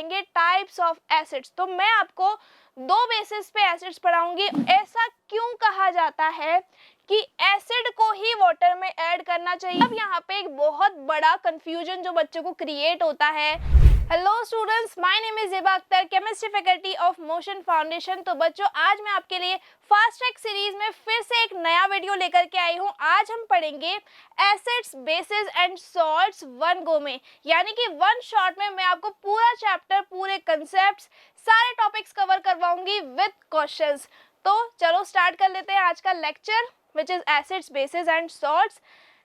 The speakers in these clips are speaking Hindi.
पढ़ेंगे टाइप्स ऑफ एसिड्स। तो मैं आपको दो बेसिस पे एसिड्स पढ़ाऊंगी। ऐसा क्यों कहा जाता है कि एसिड को ही वाटर में ऐड करना चाहिए। अब यहाँ पे एक बहुत बड़ा कंफ्यूजन जो बच्चों को क्रिएट होता है। Hello students, my name is Zeba Akhtar, chemistry faculty of motion foundation. तो बच्चों, आज मैं आपके लिए फास्ट ट्रैक सीरीज में फिर से एक नया वीडियो लेकर के आई हूँ। आज हम पढ़ेंगे acids, basis and salts one go में, यानी कि वन शॉट में मैं आपको पूरा चैप्टर, पूरे कंसेप्ट्स, सारे टॉपिक्स कवर करवाऊंगी विद क्वेश्चंस। तो चलो स्टार्ट कर लेते हैं आज का lecture, which is acids, basis and salts.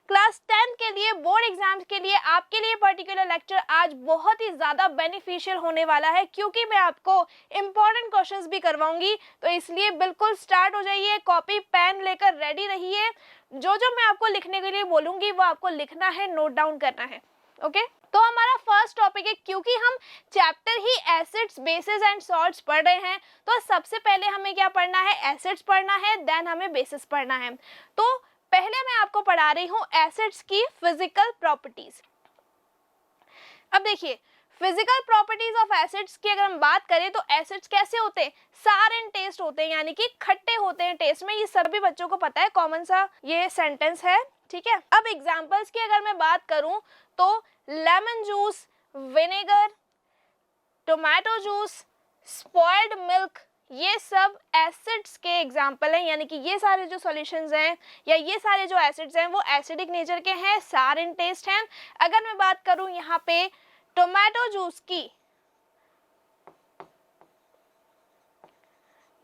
Class 10 के लिए, बोर्ड एग्जाम्स के लिए, आपके लिए पर्टिकुलर लेक्चर आज बहुत ही ज़्यादा बेनिफिशियल होने वाला है, क्योंकि मैं आपको इम्पॉर्टेंट क्वेश्चंस भी करवाऊंगी। तो इसलिए बिल्कुल स्टार्ट हो जाइए, कॉपी पेन लेकर रेडी रहिए। जो जो मैं आपको लिखने के लिए बोलूँगी वो आपको लिखना है, नोट डाउन करना है। ओके, तो हमारा फर्स्ट टॉपिक है, क्योंकि हम chapter he acids, basis and salts पढ़ रहे हैं, तो सबसे पहले हमें क्या पढ़ना है? एसिड्स पढ़ना है, देन हमें बेसिस पढ़ना है। तो पहले मैं आपको पढ़ा रही हूँ एसिड्स की फिजिकल प्रॉपर्टीज। अब देखिए, फिजिकल प्रॉपर्टीज ऑफ एसिड्स की अगर हम बात करें तो एसिड्स कैसे होते हैं? सार इन टेस्ट होते हैं, यानी कि खट्टे होते हैं टेस्ट में। ये सभी बच्चों को पता है, कॉमन सा ये सेंटेंस है, ठीक है। अब एग्जांपल्स की अगर मैं बात करूं तो lemon juice, vinegar, tomato juice, spoiled milk, ये सब एसिड्स के एग्जाम्पल हैं, यानी कि ये सारे जो सॉल्यूशंस हैं या ये सारे जो एसिड्स हैं वो एसिडिक नेचर के हैं, सार इन टेस्ट हैं। अगर मैं बात करूं यहाँ पे टोमेटो जूस की,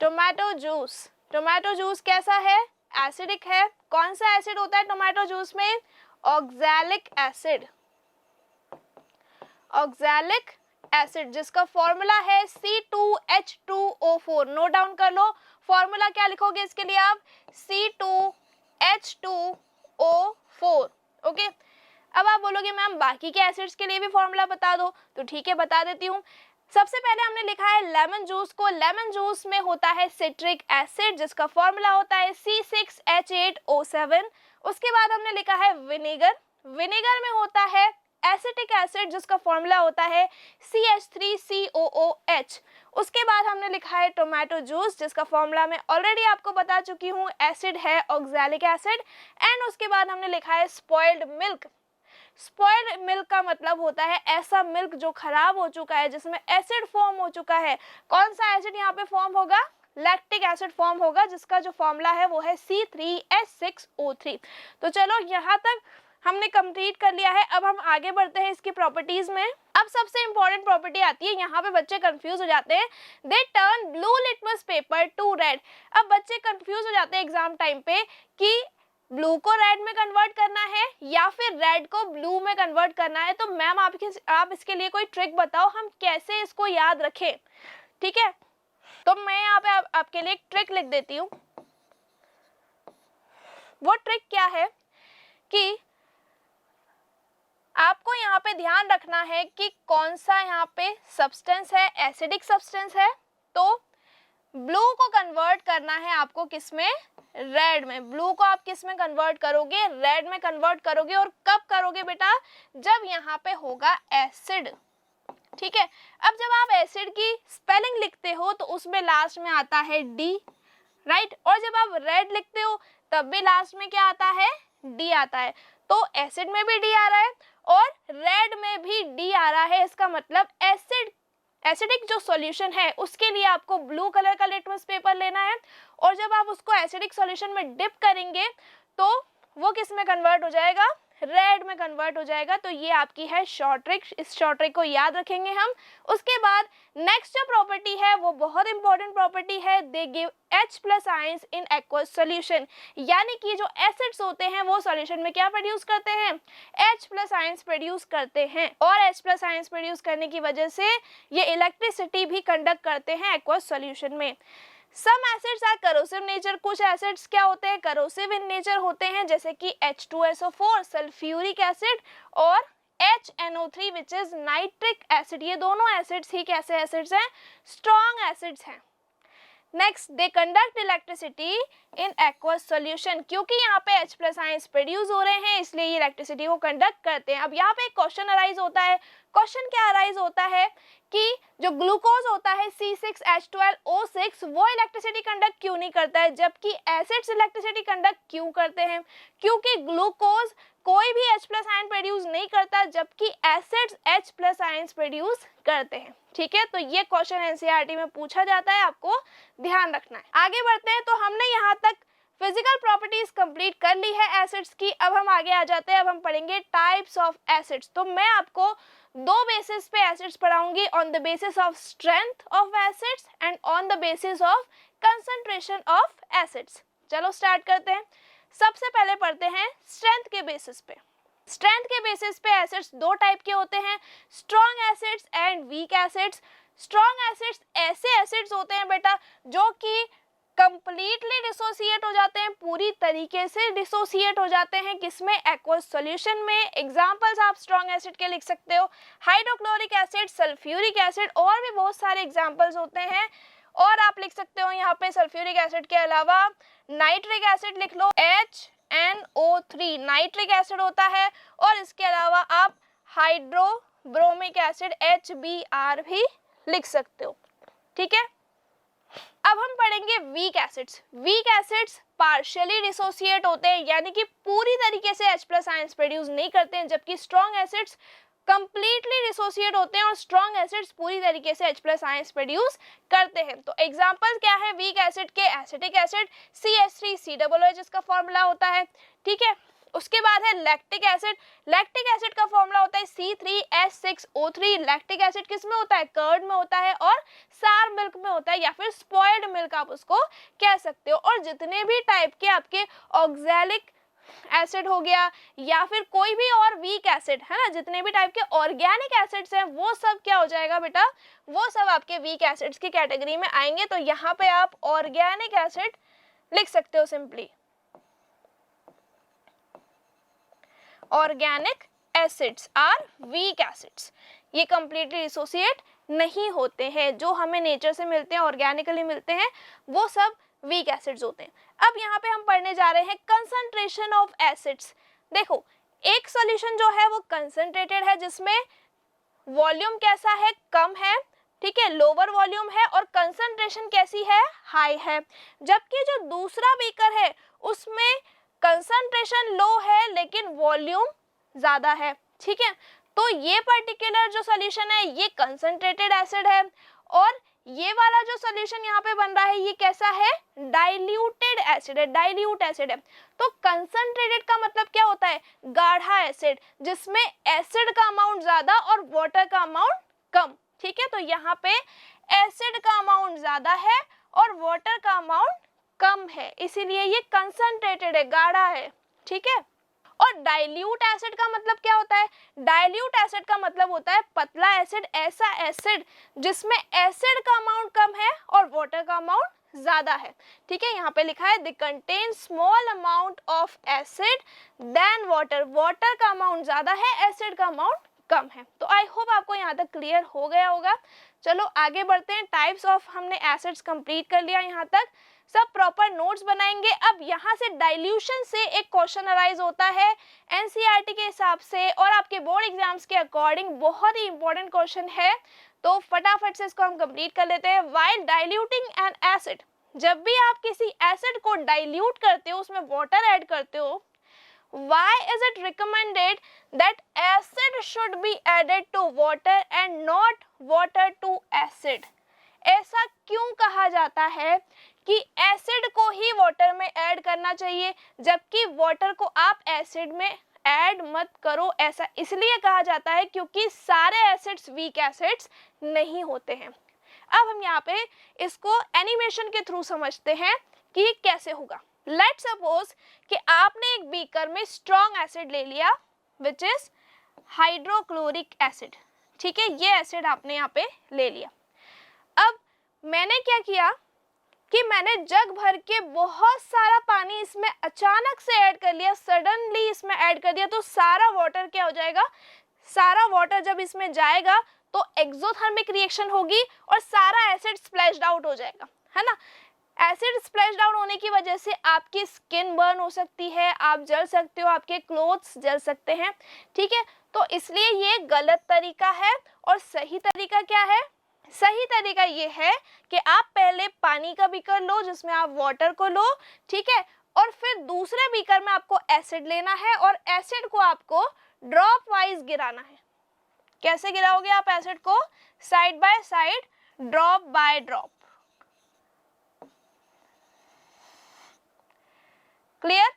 टोमेटो जूस कैसा है? एसिडिक है। कौन सा एसिड होता है टोमेटो जूस में? ऑक्सैलिक एसिड, ऑक्सैलिक एसिड, जिसका फॉर्मूला है C2H2O4। नोट डाउन कर लो, फॉर्मूला क्या लिखोगे इसके लिए आप? C2H2O4। ओके, अब आप बोलोगे मैम बाकी के एसिड्स के लिए भी फॉर्मूला बता दो, तो ठीक है, बता देती हूँ। सबसे पहले हमने लिखा है लेमन जूस को। लेमन जूस में होता है सिट्रिक एसिड, जिसका फॉर्मूला होता है C6H8O7। उसके बाद हमने लिखा है विनेगर, विनेगर में होता है एसिटिक एसिड, जिसका फॉर्मूला होता है CH3COOH। उसके बाद हमने लिखा है टोमेटो जूस, जिसका फॉर्मूला मैं ऑलरेडी आपको बता चुकी हूँ, एसिड है ऑक्सैलिक एसिड। एंड उसके बाद हमने लिखा है स्पॉइल्ड मिल्क। स्पॉइल्ड मिल्क का मतलब होता है ऐसा मिल्क जो खराब हो चुका है, जिसमें एसिड फॉर्म हो चुका है। कौन सा एसिड यहाँ पे फॉर्म होगा? लैक्टिक एसिड फॉर्म होगा, जिसका जो फॉर्मूला है वो है C3H6O3। तो चलो यहाँ तक हमने कंप्लीट कर लिया है। अब हम आगे बढ़ते हैं इसकी प्रॉपर्टीज में। अब सबसे इंपॉर्टेंट प्रॉपर्टी आती है, यहाँ पे बच्चे कंफ्यूज हो जाते हैं। They turn blue litmus paper two red. अब बच्चे कंफ्यूज हो जाते हैं एग्जाम टाइम पे कि ब्लू को रेड में कन्वर्ट करना है या फिर रेड को ब्लू में कन्वर्ट करना है। तो मैम आप इसके लिए कोई ट्रिक बताओ, हम कैसे इसको याद रखें, ठीक है। तो मैं यहाँ पे आपके लिए एक ट्रिक लिख देती हूँ। वो ट्रिक क्या है कि आपको यहाँ पे ध्यान रखना है कि कौन सा यहाँ पे सब्सटेंस है, एसिडिक सब्सटेंस है। तो ब्लू को कन्वर्ट करना है आपको किस में? रेड में। ब्लू को आप किस में कन्वर्ट करोगे? रेड में कन्वर्ट करोगे। और कब करोगे बेटा? जब यहाँ पे होगा एसिड, ठीक है। अब जब आप एसिड की स्पेलिंग लिखते हो तो उसमें लास्ट में आता है डी, राइट। और जब आप रेड लिखते हो तब भी लास्ट में क्या आता है? डी आता है। तो एसिड में भी डी आ रहा है और रेड में भी डी आ रहा है। इसका मतलब एसिडिक जो सॉल्यूशन है उसके लिए आपको ब्लू कलर का लिटमस पेपर लेना है, और जब आप उसको एसिडिक सॉल्यूशन में डिप करेंगे तो वो किस में कन्वर्ट हो जाएगा? रेड में कन्वर्ट हो जाएगा। तो ये आपकी है शॉर्ट ट्रिक, इस शॉर्ट ट्रिक को याद रखेंगे हम। उसके बाद नेक्स्ट जो प्रॉपर्टी है वो बहुत इंपॉर्टेंट प्रॉपर्टी है, they give H+ ions in aqueous solution, यानी कि जो एसिड्स होते हैं वो सॉल्यूशन में क्या प्रोड्यूस करते हैं? H+ आयंस प्रोड्यूस करते हैं, और H+ आयंस प्रोड्यूस करने की वजह से ये इलेक्ट्रिसिटी भी कंडक्ट करते हैं एक्वस सॉल्यूशन में। सम एसिड्स आर करोसिव नेचर, कुछ एसिड्स क्या होते हैं? करोसिव इन नेचर होते हैं, जैसे कि H2SO4 सल्फ्यूरिक एसिड और HNO3 which is nitric acid. ये दोनों एसिड्स ही कैसे एसिड्स हैं? स्ट्रॉन्ग एसिड्स हैं। Next, they conduct electricity in aqueous solution, क्योंकि यहाँ पे H+ आयंस प्रोड्यूस हो रहे हैं इसलिए ये इलेक्ट्रिसिटी को कंडक्ट करते हैं। अब यहाँ पे एक क्वेश्चन अराइज होता है। क्वेश्चन क्या अराइज होता है कि जो ग्लूकोज होता है C6H12O6 वो इलेक्ट्रिसिटी कंडक्ट क्यों नहीं करता है, जबकि एसिड्स इलेक्ट्रिसिटी कंडक्ट क्यों करते हैं? क्योंकि ग्लूकोज कोई भी H+ आयन प्रोड्यूस नहीं करता, जबकि एसिड्स H+ आयन्स प्रोड्यूस करते हैं। ठीक है, तो ये क्वेश्चन एनसीईआरटी में पूछा जाता है, आपको ध्यान रखना है। आगे बढ़ते हैं। तो हमने यहाँ तक फिजिकल प्रॉपर्टीज कंप्लीट कर ली है एसिड्स की। अब हम आगे आ जाते हैं, अब हम पढ़ेंगे टाइप्स ऑफ एसिड्स। तो मैं आपको दो बेसिस पे एसिड्स पढ़ाऊंगी, on the basis of strength of acids and on the basis of concentration of acids. चलो स्टार्ट करते हैं। सबसे पहले पढ़ते हैं स्ट्रेंथ के बेसिस पे। स्ट्रेंथ के बेसिस पे एसिड्स दो टाइप के होते हैं, strong acids and weak acids. Strong acids ऐसे एसिड्स होते हैं बेटा जो कि कंप्लीटली डिसोसिएट हो जाते हैं, पूरी तरीके से डिसोसिएट हो जाते हैं। किसमें? एक्वस सॉल्यूशन में। एग्जांपल्स आप स्ट्रॉन्ग एसिड के लिख सकते हो, हाइड्रोक्लोरिक एसिड, सल्फ्यूरिक एसिड, और भी बहुत सारे एग्जांपल्स होते हैं। और आप लिख सकते हो यहाँ पे सल्फ्यूरिक एसिड के अलावा नाइट्रिक एसिड लिख लो, HNO3 नाइट्रिक एसिड होता है। और इसके अलावा आप हाइड्रोब्रोमिक एसिड HBr भी लिख सकते हो। ठीक है, अब हम पढ़ेंगे weak acids. Weak acids partially dissociate होते हैं, यानी कि पूरी तरीके से H+ आयंस प्रोड्यूस नहीं करते हैं, जबकि स्ट्रॉन्ग एसिड्स कंप्लीटली डिसोसिएट होते हैं और स्ट्रॉन्ग एसिड्स पूरी तरीके से H+ आयंस प्रोड्यूस करते हैं। तो एग्जांपल क्या है वीक एसिड के? एसिटिक एसिड CH3COOH जिसका फॉर्मूला होता है। ठीक है, उसके बाद है लैक्टिक एसिड। लैक्टिक एसिड का फॉर्मूला होता है C3H6O3। लैक्टिक एसिड किस में होता है? कर्ड में होता है और सार मिल्क में होता है, या फिर स्पॉइल्ड मिल्क आप उसको कह सकते हो। और जितने भी टाइप के आपके ऑक्सैलिक एसिड हो गया या फिर कोई भी और वीक एसिड है ना, जितने भी टाइप के ऑर्गेनिक एसिड्स हैं वो सब क्या हो जाएगा बेटा? वो सब आपके वीक एसिड्स की कैटेगरी में आएंगे। तो यहाँ पे आप ऑर्गेनिक एसिड लिख सकते हो simply, organic acids are weak acids. ये कंप्लीटली डिसोसिएट नहीं होते हैं, जो हमें नेचर से मिलते हैं, ऑर्गेनिकली मिलते हैं, वो सब वीक एसिड्स होते हैं। अब यहाँ पे हम पढ़ने जा रहे हैं कंसंट्रेशन ऑफ एसिड्स। देखो, एक सॉल्यूशन जो है वो कंसंट्रेटेड है, जिसमें वॉल्यूम कैसा है? कम है। ठीक है, लोअर वॉल्यूम है, और कंसंट्रेशन कैसी है? हाई है। जबकि जो दूसरा बीकर है उसमें कंसंट्रेशन लो है लेकिन वॉल्यूम ज्यादा है। ठीक है, तो ये पर्टिकुलर जो सॉल्यूशन है ये कंसंट्रेटेड एसिड है, और ये वाला जो सॉल्यूशन यहाँ पे बन रहा है ये कैसा है? डाइल्यूटेड एसिड है, डाइल्यूट एसिड है। तो कंसंट्रेटेड का मतलब क्या होता है? गाढ़ा एसिड, जिसमें एसिड का अमाउंट ज्यादा और वाटर का अमाउंट कम। ठीक है, तो यहाँ पे एसिड का अमाउंट ज्यादा है और वाटर का अमाउंट कम है, इसीलिए ये कंसंट्रेटेड है, गाढ़ा है। ठीक है, और डाइल्यूट एसिड का मतलब क्या होता है? डाइल्यूट एसिड का मतलब होता है पतला एसिड, ऐसा एसिड जिसमें एसिड का अमाउंट कम है और वाटर का अमाउंट ज्यादा है। ठीक है, यहाँ पे लिखा है they contain small amount of acid than water. Water का अमाउंट ज्यादा है, एसिड का अमाउंट कम है। तो आई होप आपको यहाँ तक क्लियर हो गया होगा। चलो आगे बढ़ते हैं। टाइप्स ऑफ हमने एसिड्स कंप्लीट कर लिया, यहाँ तक सब प्रॉपर नोट्स बनाएंगे। अब यहाँ से डाइल्यूशन से एक क्वेश्चन अराइज होता है एनसीईआरटी के हिसाब से और आपके बोर्ड एग्जाम्स के अकॉर्डिंग, बहुत ही इंपॉर्टेंट क्वेश्चन है, तो फटाफट से इसको हम कंप्लीट कर लेते हैं। व्हाइल डाइल्यूटिंग एन एसिड, जब भी आप किसी एसिड को डाइल्यूट करते हो, उसमें वाटर ऐड करते हो, why is it recommended that acid should be added to water and not water to acid? ऐसा क्यों कहा जाता है कि एसिड को ही वाटर में ऐड करना चाहिए, जबकि वाटर को आप एसिड में ऐड मत करो? ऐसा इसलिए कहा जाता है क्योंकि सारे एसिड्स वीक एसिड्स नहीं होते हैं। अब हम यहाँ पे इसको एनिमेशन के थ्रू समझते हैं कि कैसे होगा। लेट्स सपोज कि आपने एक बीकर में स्ट्रॉन्ग एसिड ले लिया विच इज हाइड्रोक्लोरिक एसिड। ठीक है, ये एसिड आपने यहाँ पे ले लिया। अब मैंने क्या किया कि मैंने जग भर के बहुत सारा पानी इसमें अचानक से ऐड कर लिया, सडनली इसमें ऐड कर दिया, तो सारा वाटर क्या हो जाएगा? सारा वाटर जब इसमें जाएगा तो एक्सोथर्मिक रिएक्शन होगी और सारा एसिड स्प्लैश्ड आउट हो जाएगा, है ना। एसिड स्प्लैश्ड आउट होने की वजह से आपकी स्किन बर्न हो सकती है, आप जल सकते हो, आपके क्लोथ्स जल सकते हैं। ठीक है, तो इसलिए ये गलत तरीका है और सही तरीका क्या है? सही तरीका ये है कि आप पहले पानी का बीकर लो जिसमें आप वाटर को लो, ठीक है, और फिर दूसरे बीकर में आपको एसिड लेना है और एसिड को आपको ड्रॉप वाइज गिराना है। कैसे गिराओगे आप एसिड को? Side by side, drop by drop. Clear?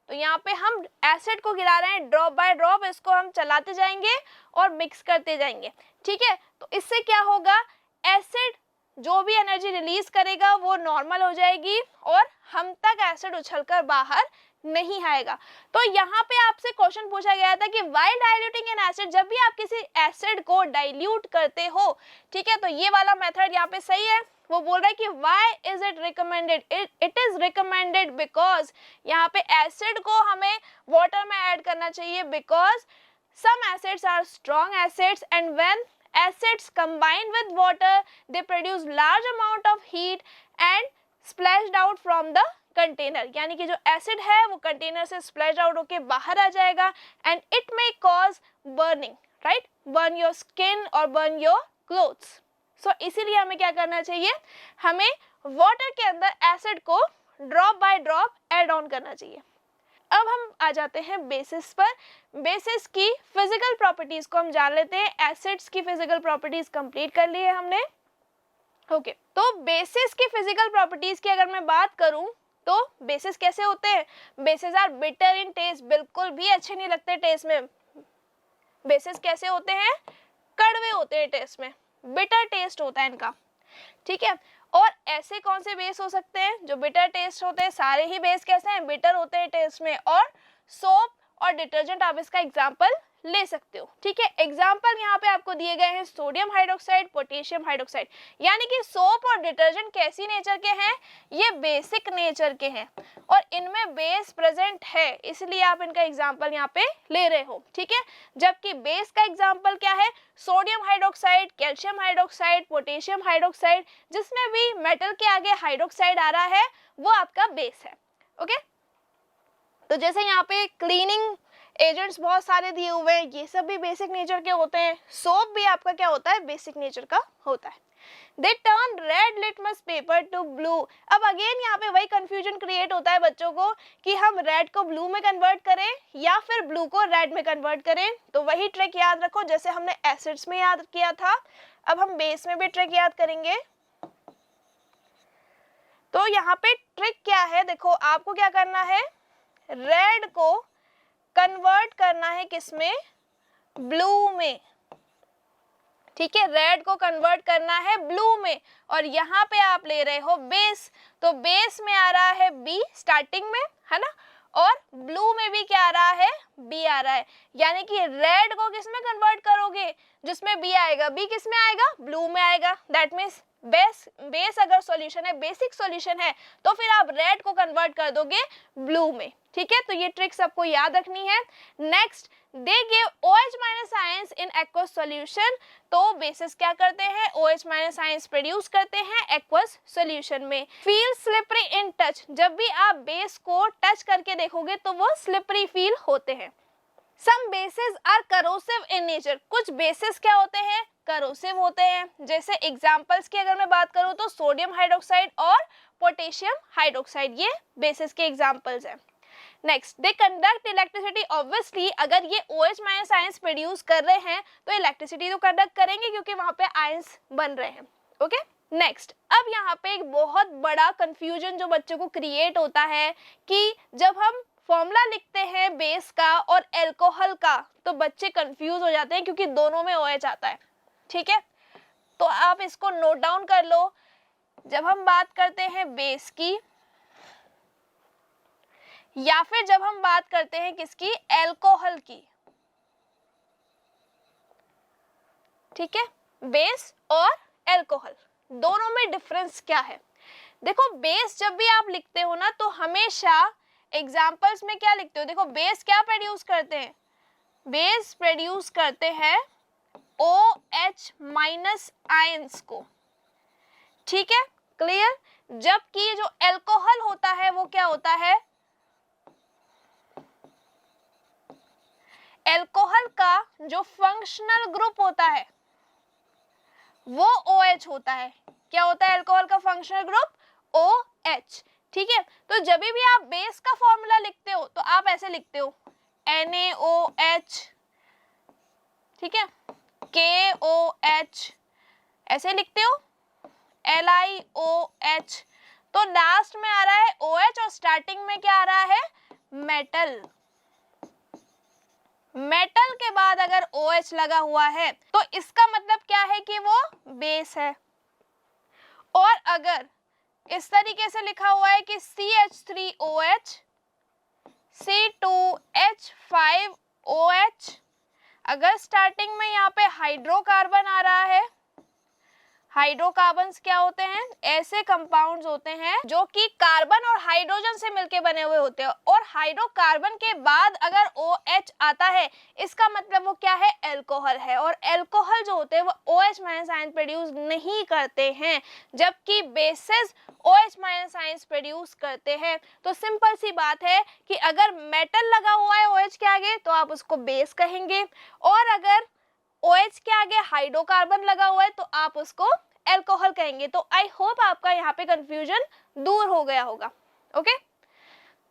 तो यहाँ पे हम एसिड को गिरा रहे हैं ड्रॉप बाय ड्रॉप, इसको हम चलाते जाएंगे और मिक्स करते जाएंगे, ठीक है। तो इससे क्या होगा, एसिड जो भी एनर्जी रिलीज करेगा वो नॉर्मल हो जाएगी और हम तक एसिड उछलकर बाहर नहीं आएगा। तो यहाँ पे आपसे क्वेश्चन पूछा गया था कि व्हाइल डाइल्यूटिंग एन एसिड, जब भी आप किसी एसिड को डाइल्यूट करते हो, ठीक है, तो ये वाला मेथड यहाँ पे सही है। वो बोल रहा है कि why is it recommended, it is recommended because यहाँ पे एसिड को हमें वाटर में ऐड करना चाहिए, because some acids are strong acids and when acids combine with water they produce large amount of heat and splashed out from the container, यानी कि जो एसिड है वो कंटेनर से स्प्लैश आउट होके बाहर आ जाएगा and it may cause burning, right, burn your skin or burn your clothes। so इसीलिए हमें क्या करना चाहिए, हमें वाटर के अंदर एसिड को drop by drop add on करना चाहिए। अब हम आ जाते हैं बेसिस पर। बेसिस की फिजिकल प्रॉपर्टीज को हम जान लेते हैं। एसिड्स की फिजिकल प्रॉपर्टीज कंप्लीट कर ली है हमने, ओके। तो बेसिस की फिजिकल प्रॉपर्टीज की अगर मैं बात करूं तो बेसिस कैसे होते हैं, bases are bitter in taste, बिल्कुल भी अच्छे नहीं लगते टेस्ट में। बेसिस कैसे होते हैं, कड़वे होते हैं टेस्ट में, बिटर टेस्ट होता है इनका, ठीक है। और ऐसे कौन से बेस हो सकते हैं जो बिटर टेस्ट होते हैं, सारे ही बेस कैसे हैं, बिटर होते हैं टेस्ट में। और सोप और डिटर्जेंट आप इसका एग्जांपल ले सकते हो, ठीक है। एग्जांपल यहाँ पे आपको दिए गए हैं सोडियम हाइड्रोक्साइड, पोटेशियम हाइड्रोक्साइड, यानी कि सोप और डिटर्जेंट कैसी नेचर के हैं, ये बेसिक नेचर के हैं और इनमें बेस प्रेजेंट है, इसलिए आप इनका एग्जांपल यहाँ पे ले रहे हो, ठीक है। जबकि बेस का एग्जांपल क्या है, sodium hydroxide, calcium hydroxide, potassium hydroxide, जिसमें भी मेटल के आगे हाइड्रोक्साइड आ रहा है वो आपका बेस है, ओके। तो जैसे यहाँ पे क्लीनिंग एजेंट्स बहुत सारे दिए हुए हैं, ये सब भी बेसिक नेचर के होते हैं। सोप भी आपका क्या होता है, बेसिक नेचर का होता है। They turn red litmus paper to blue। अब अगेन यहाँ पे वही कंफ्यूजन क्रिएट होता है बच्चों को कि हम रेड को ब्लू में कन्वर्ट करें या फिर ब्लू को रेड में कन्वर्ट करें। तो वही ट्रिक याद रखो जैसे हमने एसिड्स में याद किया था, अब हम बेस में भी ट्रिक याद करेंगे। तो यहाँ पे ट्रिक क्या है, देखो आपको क्या करना है, रेड को कन्वर्ट करना है किसमें, ब्लू में, ठीक है। रेड को कन्वर्ट करना है ब्लू में और यहाँ पे आप ले रहे हो बेस, तो बेस में आ रहा है बी स्टार्टिंग में, है ना, और ब्लू में भी क्या आ रहा है, बी आ रहा है। यानी कि रेड को किस में कन्वर्ट करोगे, जिसमें बी आएगा, बी किस में आएगा, ब्लू में आएगा। दैट मीन्स बेस अगर सॉल्यूशन है, बेसिक सॉल्यूशन है, तो फिर आप रेड को कन्वर्ट कर दोगे ब्लू में, ठीक है। तो ये ट्रिक सबको याद रखनी है। Next, they give OH minus ions in aqueous solution. तो बेसिस क्या करते हैं, OH माइनस आयंस प्रोड्यूस करते हैं एक्वस सॉल्यूशन में। फील स्लिपरी इन टच, जब भी आप बेस को टच करके देखोगे तो वो स्लिपरी फील होते हैं। Some bases are corrosive in nature, कुछ बेसिस क्या होते हैं, करोसिव होते हैं। जैसे एग्जांपल्स की अगर मैं बात करूं तो सोडियम हाइड्रोक्साइड और पोटेशियम हाइड्रोक्साइड, ये बेसिस के एग्जांपल्स हैं। Next, they conduct electricity. Obviously अगर ये OH माइनस आयंस प्रोड्यूस कर रहे हैं तो इलेक्ट्रिसिटी तो कंडक्ट करेंगे क्योंकि वहां पे आयंस बन रहे हैं, ओके। नेक्स्ट, अब यहाँ पे एक बहुत बड़ा कंफ्यूजन जो बच्चों को क्रिएट होता है कि जब हम फॉर्मूला लिखते हैं बेस का और एल्कोहल का तो बच्चे कंफ्यूज हो जाते हैं क्योंकि दोनों में OH आता है, ठीक है। तो आप इसको नोट डाउन कर लो, जब हम बात करते हैं बेस की या फिर जब हम बात करते हैं किसकी, एल्कोहल की, ठीक है, बेस और एल्कोहल दोनों में डिफरेंस क्या है। देखो बेस जब भी आप लिखते हो ना तो हमेशा एग्जांपल्स में क्या लिखते हो, देखो बेस क्या प्रोड्यूस करते हैं, बेस प्रोड्यूस करते हैं OH माइनस आयंस को, ठीक है, क्लियर। जबकि जो एल्कोहल होता है वो क्या होता है, एल्कोहल का जो फंक्शनल ग्रुप होता है वो OH होता है। क्या होता है अल्कोहल का फंक्शनल ग्रुप? OH। ठीक है, तो जब भी आप बेस का फॉर्मूला लिखते हो तो आप ऐसे लिखते हो NaOH, ठीक है, KOH, ऐसे लिखते हो, LiOH। तो लास्ट में आ रहा है OH और स्टार्टिंग में क्या आ रहा है? मेटल। मेटल के बाद अगर OH लगा हुआ है तो इसका मतलब क्या है कि वो बेस है। और अगर इस तरीके से लिखा हुआ है कि CH3OH C2H5OH, अगर स्टार्टिंग में यहाँ पे हाइड्रोकार्बन आ रहा है, हाइड्रोकार्बन्स क्या होते हैं? ऐसे कंपाउंड्स होते हैं जो कि कार्बन और हाइड्रोजन से मिलके बने हुए होते हैं, और हाइड्रोकार्बन के बाद अगर OH आता है इसका मतलब वो क्या है? अल्कोहल है। और अल्कोहल जो होते हैं वो OH माइनस आयन प्रोड्यूस नहीं करते हैं, जबकि bases OH minus ion produce करते हैं। तो सिंपल सी बात है कि अगर मेटल लगा हुआ है OH के आगे तो आप उसको बेस कहेंगे, और अगर OH के आगे हाइड्रोकार्बन लगा हुआ है तो आप उसको अल्कोहल कहेंगे। तो आई होप आपका यहाँ पे कंफ्यूजन दूर हो गया होगा। ओके,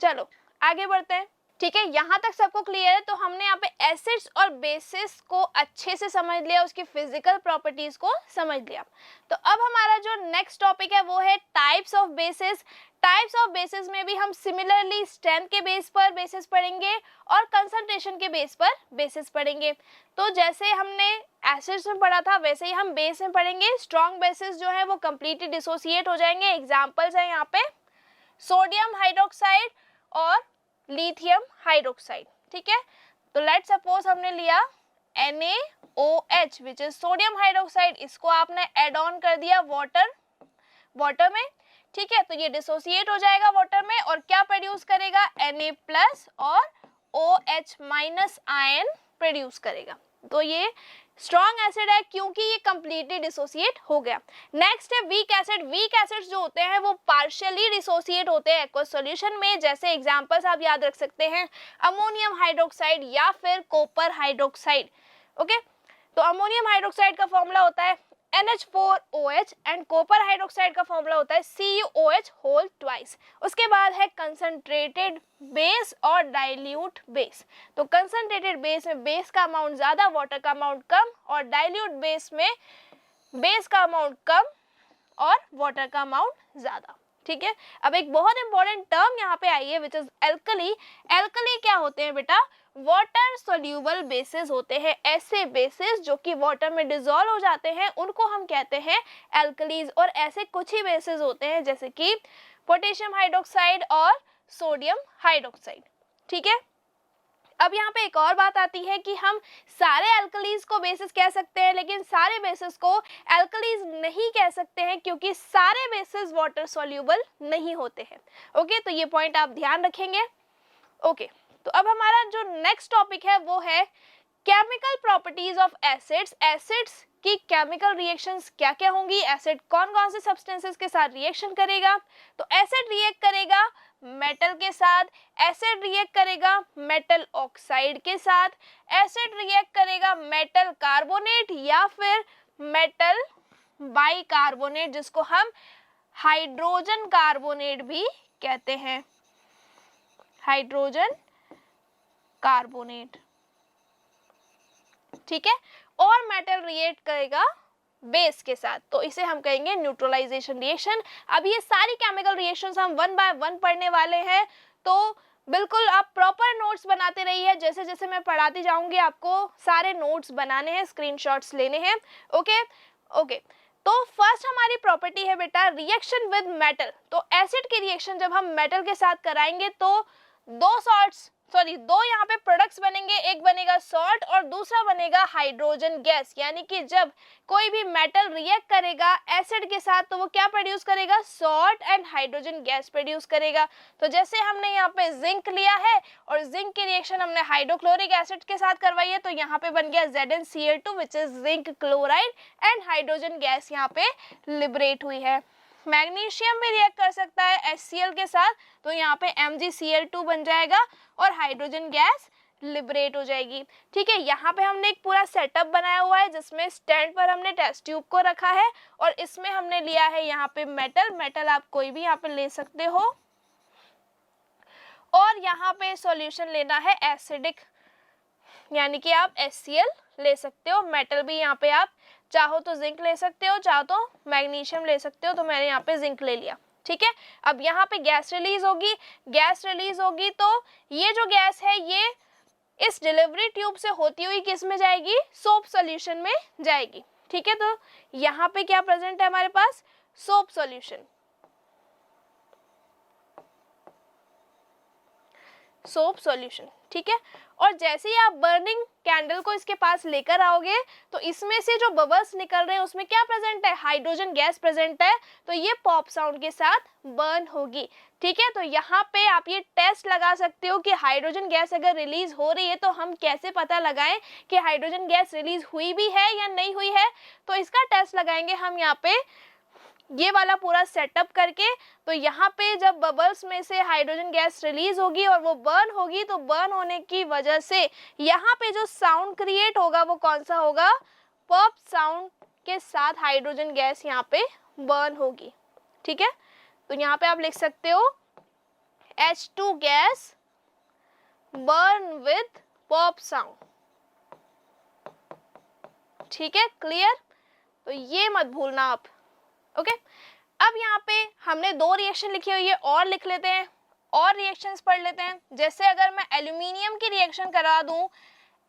चलो आगे बढ़ते हैं। ठीक है, यहाँ तक सबको क्लियर है? तो हमने यहाँ पे एसिड्स और बेसिस को अच्छे से समझ लिया, उसकी फिजिकल प्रॉपर्टीज को समझ लिया। तो अब हमारा जो नेक्स्ट टॉपिक है वो है types of basis. Types of basis में भी हम सिमिलरली स्ट्रेंथ के बेस पर बेसिस पढ़ेंगे और कंसंट्रेशन के बेस पर बेसिस पढ़ेंगे। तो जैसे हमने एसिड्स में पढ़ा था वैसे ही हम बेस में पढ़ेंगे। स्ट्रॉन्ग बेसिस जो है वो कंप्लीटली डिसोसिएट हो जाएंगे। एग्जाम्पल्स है यहाँ पे सोडियम हाइड्रोक्साइड और लिथियम हाइड्रोक्साइड। ठीक है, तो लेट सपोज हमने लिया NaOH which is sodium hydroxide, इसको आपने एड ऑन कर दिया वाटर में। ठीक है, तो ये डिसोसिएट हो जाएगा वाटर में और क्या प्रोड्यूस करेगा? Na+ और OH- आयन प्रोड्यूस करेगा। तो ये स्ट्रॉन्ग एसिड है क्योंकि ये कंप्लीटली डिसोसिएट हो गया। नेक्स्ट है वीक एसिड। वीक एसिड्स जो होते हैं वो पार्शियली डिसोसिएट होते हैं एक्वस सॉल्यूशन में। जैसे एग्जांपल्स आप याद रख सकते हैं अमोनियम हाइड्रोक्साइड या फिर कॉपर हाइड्रोक्साइड। ओके, तो अमोनियम हाइड्रोक्साइड का फॉर्मूला होता है NH4OH एंड कॉपर हाइड्रोक्साइड का फॉर्मूला होता है CuOH होल ट्वाइस। उसके बाद है कंसंट्रेटेड बेस और डाइल्यूट बेस। तो कंसंट्रेटेड बेस में बेस का अमाउंट ज्यादा, वाटर का अमाउंट कम, और डाइल्यूट बेस में बेस का अमाउंट कम और वाटर का अमाउंट ज्यादा। ठीक है, अब एक बहुत इंपॉर्टेंट टर्म यहाँ पे आई है विच इज एल्कली। एल्कली क्या होते हैं बेटा? वाटर सोल्यूबल बेसिस होते हैं। ऐसे बेसिस जो कि वाटर में डिसॉल्व हो जाते हैं उनको हम कहते हैं एल्कलीज। और ऐसे कुछ ही बेसिस होते हैं जैसे कि पोटेशियम हाइड्रोक्साइड और सोडियम हाइड्रोक्साइड। ठीक है, अब यहाँ पे एक और बात आती है कि हम सारे एल्कलीज को बेसिस कह सकते हैं लेकिन सारे बेसिस को एल्कलीज नहीं कह सकते हैं क्योंकि सारे बेसिस वाटर सॉल्यूबल नहीं होते हैं। ओके, तो ये पॉइंट आप ध्यान रखेंगे। ओके, तो अब हमारा जो नेक्स्ट टॉपिक है वो है chemical properties of acids. Acids की केमिकल रिएक्शंस क्या क्या होंगी, एसिड कौन कौन से सब्सटेंसेस के साथ रिएक्शन करेगा। तो एसिड रिएक्ट करेगा मेटल के साथ, एसिड रिएक्ट करेगा मेटल ऑक्साइड के साथ, एसिड रिएक्ट करेगा मेटल कार्बोनेट या फिर मेटल बाइकार्बोनेट जिसको हम हाइड्रोजन कार्बोनेट भी कहते हैं, हाइड्रोजन कार्बोनेट। ठीक है, और मेटल रिएक्ट करेगा बेस के साथ, तो इसे हम कहेंगे न्यूट्रलाइजेशन रिएक्शन। अब ये सारी केमिकल रिएक्शंस हम वन बाय वन पढ़ने वाले हैं, तो बिल्कुल आप प्रॉपर नोट्स बनाते रहिए। जैसे जैसे मैं पढ़ाती जाऊंगी आपको सारे नोट्स बनाने हैं, स्क्रीनशॉट्स लेने हैं। ओके, तो फर्स्ट हमारी प्रॉपर्टी है बेटा रिएक्शन विद मेटल। तो एसिड की रिएक्शन जब हम मेटल के साथ कराएंगे तो दो यहाँ पे प्रोडक्ट्स बनेंगे, एक बनेगा सॉल्ट और दूसरा बनेगा हाइड्रोजन गैस। यानी कि जब कोई भी मेटल रिएक्ट करेगा एसिड के साथ तो वो क्या प्रोड्यूस करेगा? Salt and hydrogen gas produce करेगा। तो जैसे हमने यहाँ पे जिंक लिया है और जिंक की रिएक्शन हमने हाइड्रोक्लोरिक एसिड के साथ करवाई है, तो यहाँ पे बन गया ZnCl2 which is zinc chloride and hydrogen gas यहाँ पे लिबरेट हुई है। मैग्नीशियम भी रिएक्ट कर सकता है HCl के साथ, तो यहाँ पे MgCl2 बन जाएगा और हाइड्रोजन गैस लिबरेट हो जाएगी। ठीक है, यहाँ पे हमने एक पूरा सेटअप बनाया हुआ है जिसमें स्टैंड पर हमने टेस्ट ट्यूब को रखा है और इसमें हमने लिया है यहाँ पे मेटल आप कोई भी यहाँ पे ले सकते हो, और यहाँ पे सॉल्यूशन लेना है एसिडिक, यानी कि आप HCl ले सकते हो। मेटल भी यहाँ पे आप चाहो तो जिंक ले सकते हो, चाहो तो मैग्नीशियम ले सकते हो, तो मैंने यहाँ पे जिंक ले लिया। ठीक है, अब यहाँ पे गैस रिलीज होगी तो ये जो गैस है ये इस डिलीवरी ट्यूब से होती हुई किस में जाएगी, सोप सॉल्यूशन में जाएगी। ठीक है, तो यहाँ पे क्या प्रेजेंट है हमारे पास, सोप सॉल्यूशन, सोप सॉल्यूशन। ठीक है, और जैसे ही आप बर्निंग कैंडल को इसके पास लेकर आओगे तो इसमें से जो बबल्स निकल रहे हैं उसमें क्या प्रेजेंट है, हाइड्रोजन गैस प्रेजेंट है, तो ये पॉप साउंड के साथ बर्न होगी। ठीक है, तो यहाँ पे आप ये टेस्ट लगा सकते हो कि हाइड्रोजन गैस अगर रिलीज हो रही है तो हम कैसे पता लगाएं कि हाइड्रोजन गैस रिलीज हुई भी है या नहीं हुई है। तो इसका टेस्ट लगाएंगे हम यहाँ पे ये वाला पूरा सेटअप करके। तो यहाँ पे जब बबल्स में से हाइड्रोजन गैस रिलीज होगी और वो बर्न होगी, तो बर्न होने की वजह से यहाँ पे जो साउंड क्रिएट होगा वो कौन सा होगा, पॉप साउंड के साथ हाइड्रोजन गैस यहाँ पे बर्न होगी। ठीक है, तो यहाँ पे आप लिख सकते हो H2 gas burn with pop sound. ठीक है, क्लियर, तो ये मत भूलना आप। ओके, अब यहाँ पे हमने 2 रिएक्शन लिखी हुई है, और लिख लेते हैं, और रिएक्शंस पढ़ लेते हैं। जैसे अगर मैं एल्यूमिनियम की रिएक्शन करा दूं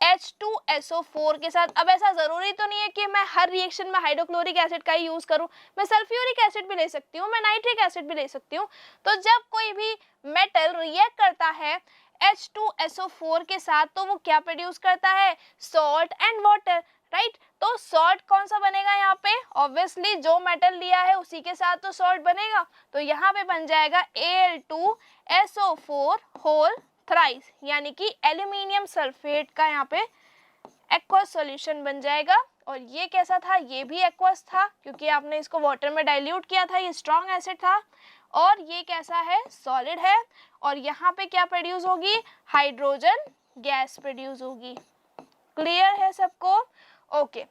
H2SO4 के साथ, अब ऐसा जरूरी तो नहीं है कि मैं हर रिएक्शन में हाइड्रोक्लोरिक एसिड का ही यूज करूं, मैं सल्फ्यूरिक एसिड भी ले सकती हूँ, मैं नाइट्रिक एसिड भी ले सकती हूँ। तो जब कोई भी मेटल रिएक्ट करता है H2SO4 के साथ तो वो क्या प्रोड्यूस करता है, सॉल्ट एंड वाटर, राइट। तो सॉल्ट कौन सा बनेगा यहाँ पे, ऑब्वियसली जो मेटल लिया है उसी के साथ तो सॉल्ट बनेगा, तो यहाँ पे बन जाएगा Al2SO4 होल थ्राइस, यानी कि एल्यूमिनियम सल्फेट का यहाँ पे एक्वस सॉल्यूशन बन जाएगा। और ये कैसा था, ये भी एक्वस था क्योंकि आपने इसको वाटर में डाइल्यूट किया था, ये स्ट्रॉन्ग एसिड था। और ये कैसा है, सॉलिड है, और यहाँ पे क्या प्रोड्यूस होगी, हाइड्रोजन गैस प्रोड्यूस होगी। क्लियर है सबको, ओके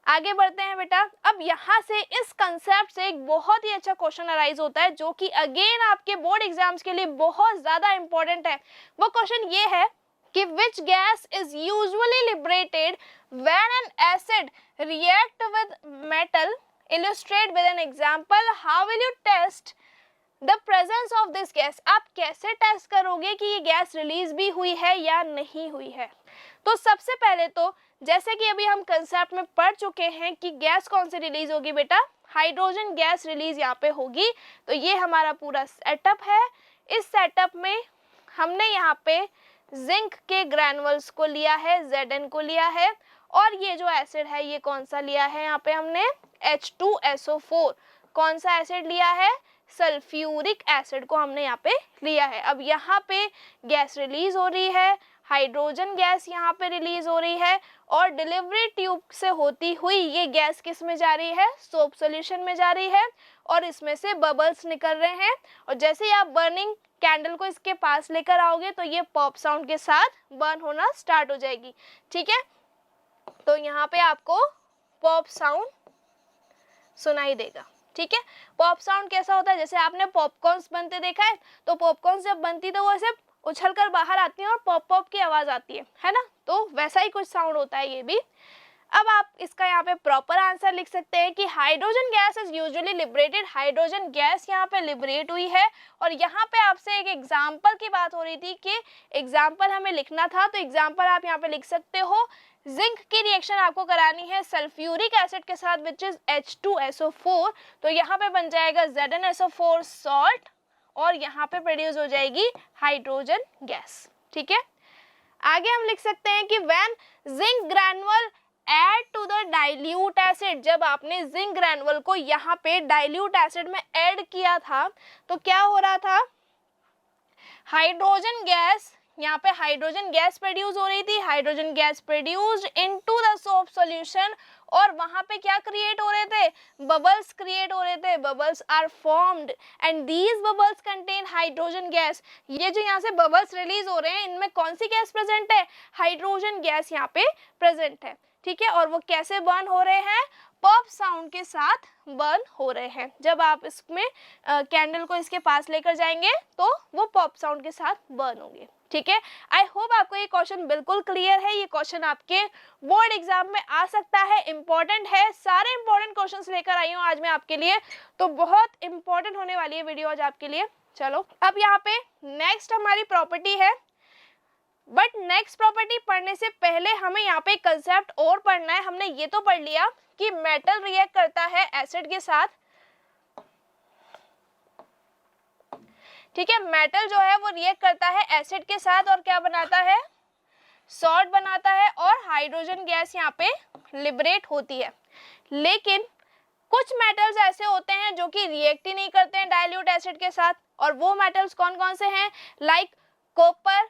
आगे बढ़ते हैं बेटा। अब यहाँ से इस कंसेप्ट से एक बहुत ही अच्छा क्वेश्चन अराइज होता है जो कि अगेन आपके बोर्ड एग्जाम्स के लिए बहुत ज्यादा इंपॉर्टेंट है। वो क्वेश्चन ये है कि which gas is usually liberated when an acid react with metal, illustrate with an example, how will you test the presence of this gas। आप कैसे टेस्ट करोगे कि ये गैस रिलीज भी हुई है या नहीं हुई है। तो सबसे पहले तो जैसे कि अभी हम कंसेप्ट में पढ़ चुके हैं कि गैस कौन सी रिलीज होगी बेटा, हाइड्रोजन गैस रिलीज यहाँ पे होगी। तो ये हमारा पूरा सेटअप है, इस सेटअप में हमने यहाँ पे जिंक के ग्रैनुअल्स को लिया है, Zn को लिया है, और ये जो एसिड है ये कौन सा लिया है, यहाँ पे हमने H2SO4, कौन सा एसिड लिया है, सल्फ्यूरिक एसिड को हमने यहाँ पे लिया है। अब यहाँ पे गैस रिलीज हो रही है, हाइड्रोजन गैस यहाँ पे रिलीज हो रही है, और डिलीवरी ट्यूब से होती हुई ये गैस किस में जा रही है, सोप सॉल्यूशन में जा रही है, और इसमें से बबल्स निकल रहे हैं। और जैसे ही आप बर्निंग कैंडल को इसके पास लेकर आओगे तो ये पॉप साउंड के साथ बर्न होना स्टार्ट हो जाएगी। ठीक है, तो यहाँ पे आपको पॉप साउंड सुनाई देगा। ठीक है, पॉप साउंड कैसा होता है, जैसे आपने पॉपकॉर्न्स बनते देखा है, तो पॉपकॉर्न्स जब बनती तो वो ऐसे उछलकर बाहर आती है और पॉप पॉप की आवाज आती है ना, तो वैसा ही कुछ साउंड होता है ये भी। अब आप इसका यहाँ पे प्रॉपर आंसर लिख सकते हैं कि hydrogen gas is usually liberated, hydrogen gas यहाँ पे लिबरेट हुई है। और यहाँ पे आपसे एक एग्जाम्पल की बात हो रही थी कि एग्जाम्पल हमें लिखना था, तो एग्जाम्पल आप यहाँ पे लिख सकते हो, जिंक की रिएक्शन आपको करानी है सल्फ्यूरिक एसिड के साथ विच इज H2SO4, तो यहाँ पे बन जाएगा ZnSO4 सॉल्ट, और यहाँ पे प्रोड्यूस हो जाएगी हाइड्रोजन गैस। ठीक है, आगे हम लिख सकते हैं कि when zinc granule add to the dilute acid, जब आपने जिंक ग्रैनुअल को यहाँ पे डाइल्यूट एसिड में ऐड किया था तो क्या हो रहा था, हाइड्रोजन गैस, यहाँ पे हाइड्रोजन गैस प्रोड्यूस हो रही थी, hydrogen gas produced into the soap solution, और वहां पे क्या क्रिएट हो रहे थे, बबल्स क्रिएट हो रहे थे, bubbles are formed and these bubbles contain hydrogen gas. ये जो यहाँ से बबल्स रिलीज हो रहे हैं इनमें कौन सी गैस प्रेजेंट है, हाइड्रोजन गैस यहाँ पे प्रेजेंट है, ठीक है। और वो कैसे बर्न हो रहे हैं, पॉप साउंड के साथ बर्न हो रहे हैं। जब आप इसमें कैंडल को इसके पास लेकर जाएंगे तो वो पॉप साउंड के साथ बर्न होंगे, ठीक है। आई होप आपको ये क्वेश्चन बिल्कुल क्लियर है। ये क्वेश्चन आपके बोर्ड एग्जाम में आ सकता है, इंपॉर्टेंट है, सारे इंपॉर्टेंट क्वेश्चंस लेकर आई हूँ आज मैं आपके लिए, तो बहुत इंपॉर्टेंट होने वाली है वीडियो आज आपके लिए। चलो अब यहाँ पे नेक्स्ट हमारी प्रॉपर्टी है, बट नेक्स्ट प्रॉपर्टी पढ़ने से पहले हमें यहाँ पे कंसेप्ट और पढ़ना है। हमने ये तो पढ़ लिया कि मेटल रिएक्ट करता है एसिड के साथ, ठीक है। मेटल जो है वो रिएक्ट करता है एसिड के साथ और क्या बनाता है, सॉल्ट बनाता है और हाइड्रोजन गैस यहाँ पे लिबरेट होती है। लेकिन कुछ मेटल्स ऐसे होते हैं जो कि रिएक्ट ही नहीं करते हैं डाइल्यूट एसिड के साथ, और वो मेटल्स कौन कौन से हैं, like copper,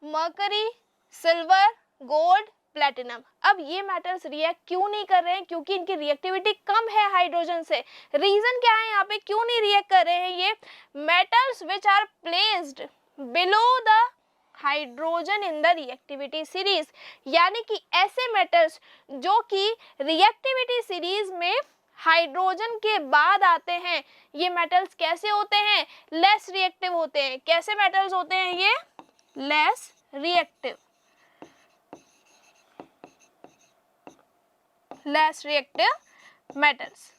mercury, silver, gold, platinum. अब ये मेटल्स रिएक्ट क्यों नहीं कर रहे हैं, क्योंकि इनकी रिएक्टिविटी कम है हाइड्रोजन से। रीजन क्या है यहाँ पे क्यों नहीं रिएक्ट कर रहे हैं ये, metals which are placed below the hydrogen in the reactivity series, यानी कि ऐसे मेटल्स जो कि रिएक्टिविटी सीरीज में हाइड्रोजन के बाद आते हैं, ये मेटल्स कैसे होते हैं, लेस रिएक्टिव होते हैं। कैसे मेटल्स होते हैं ये, less reactive, less reactive metals.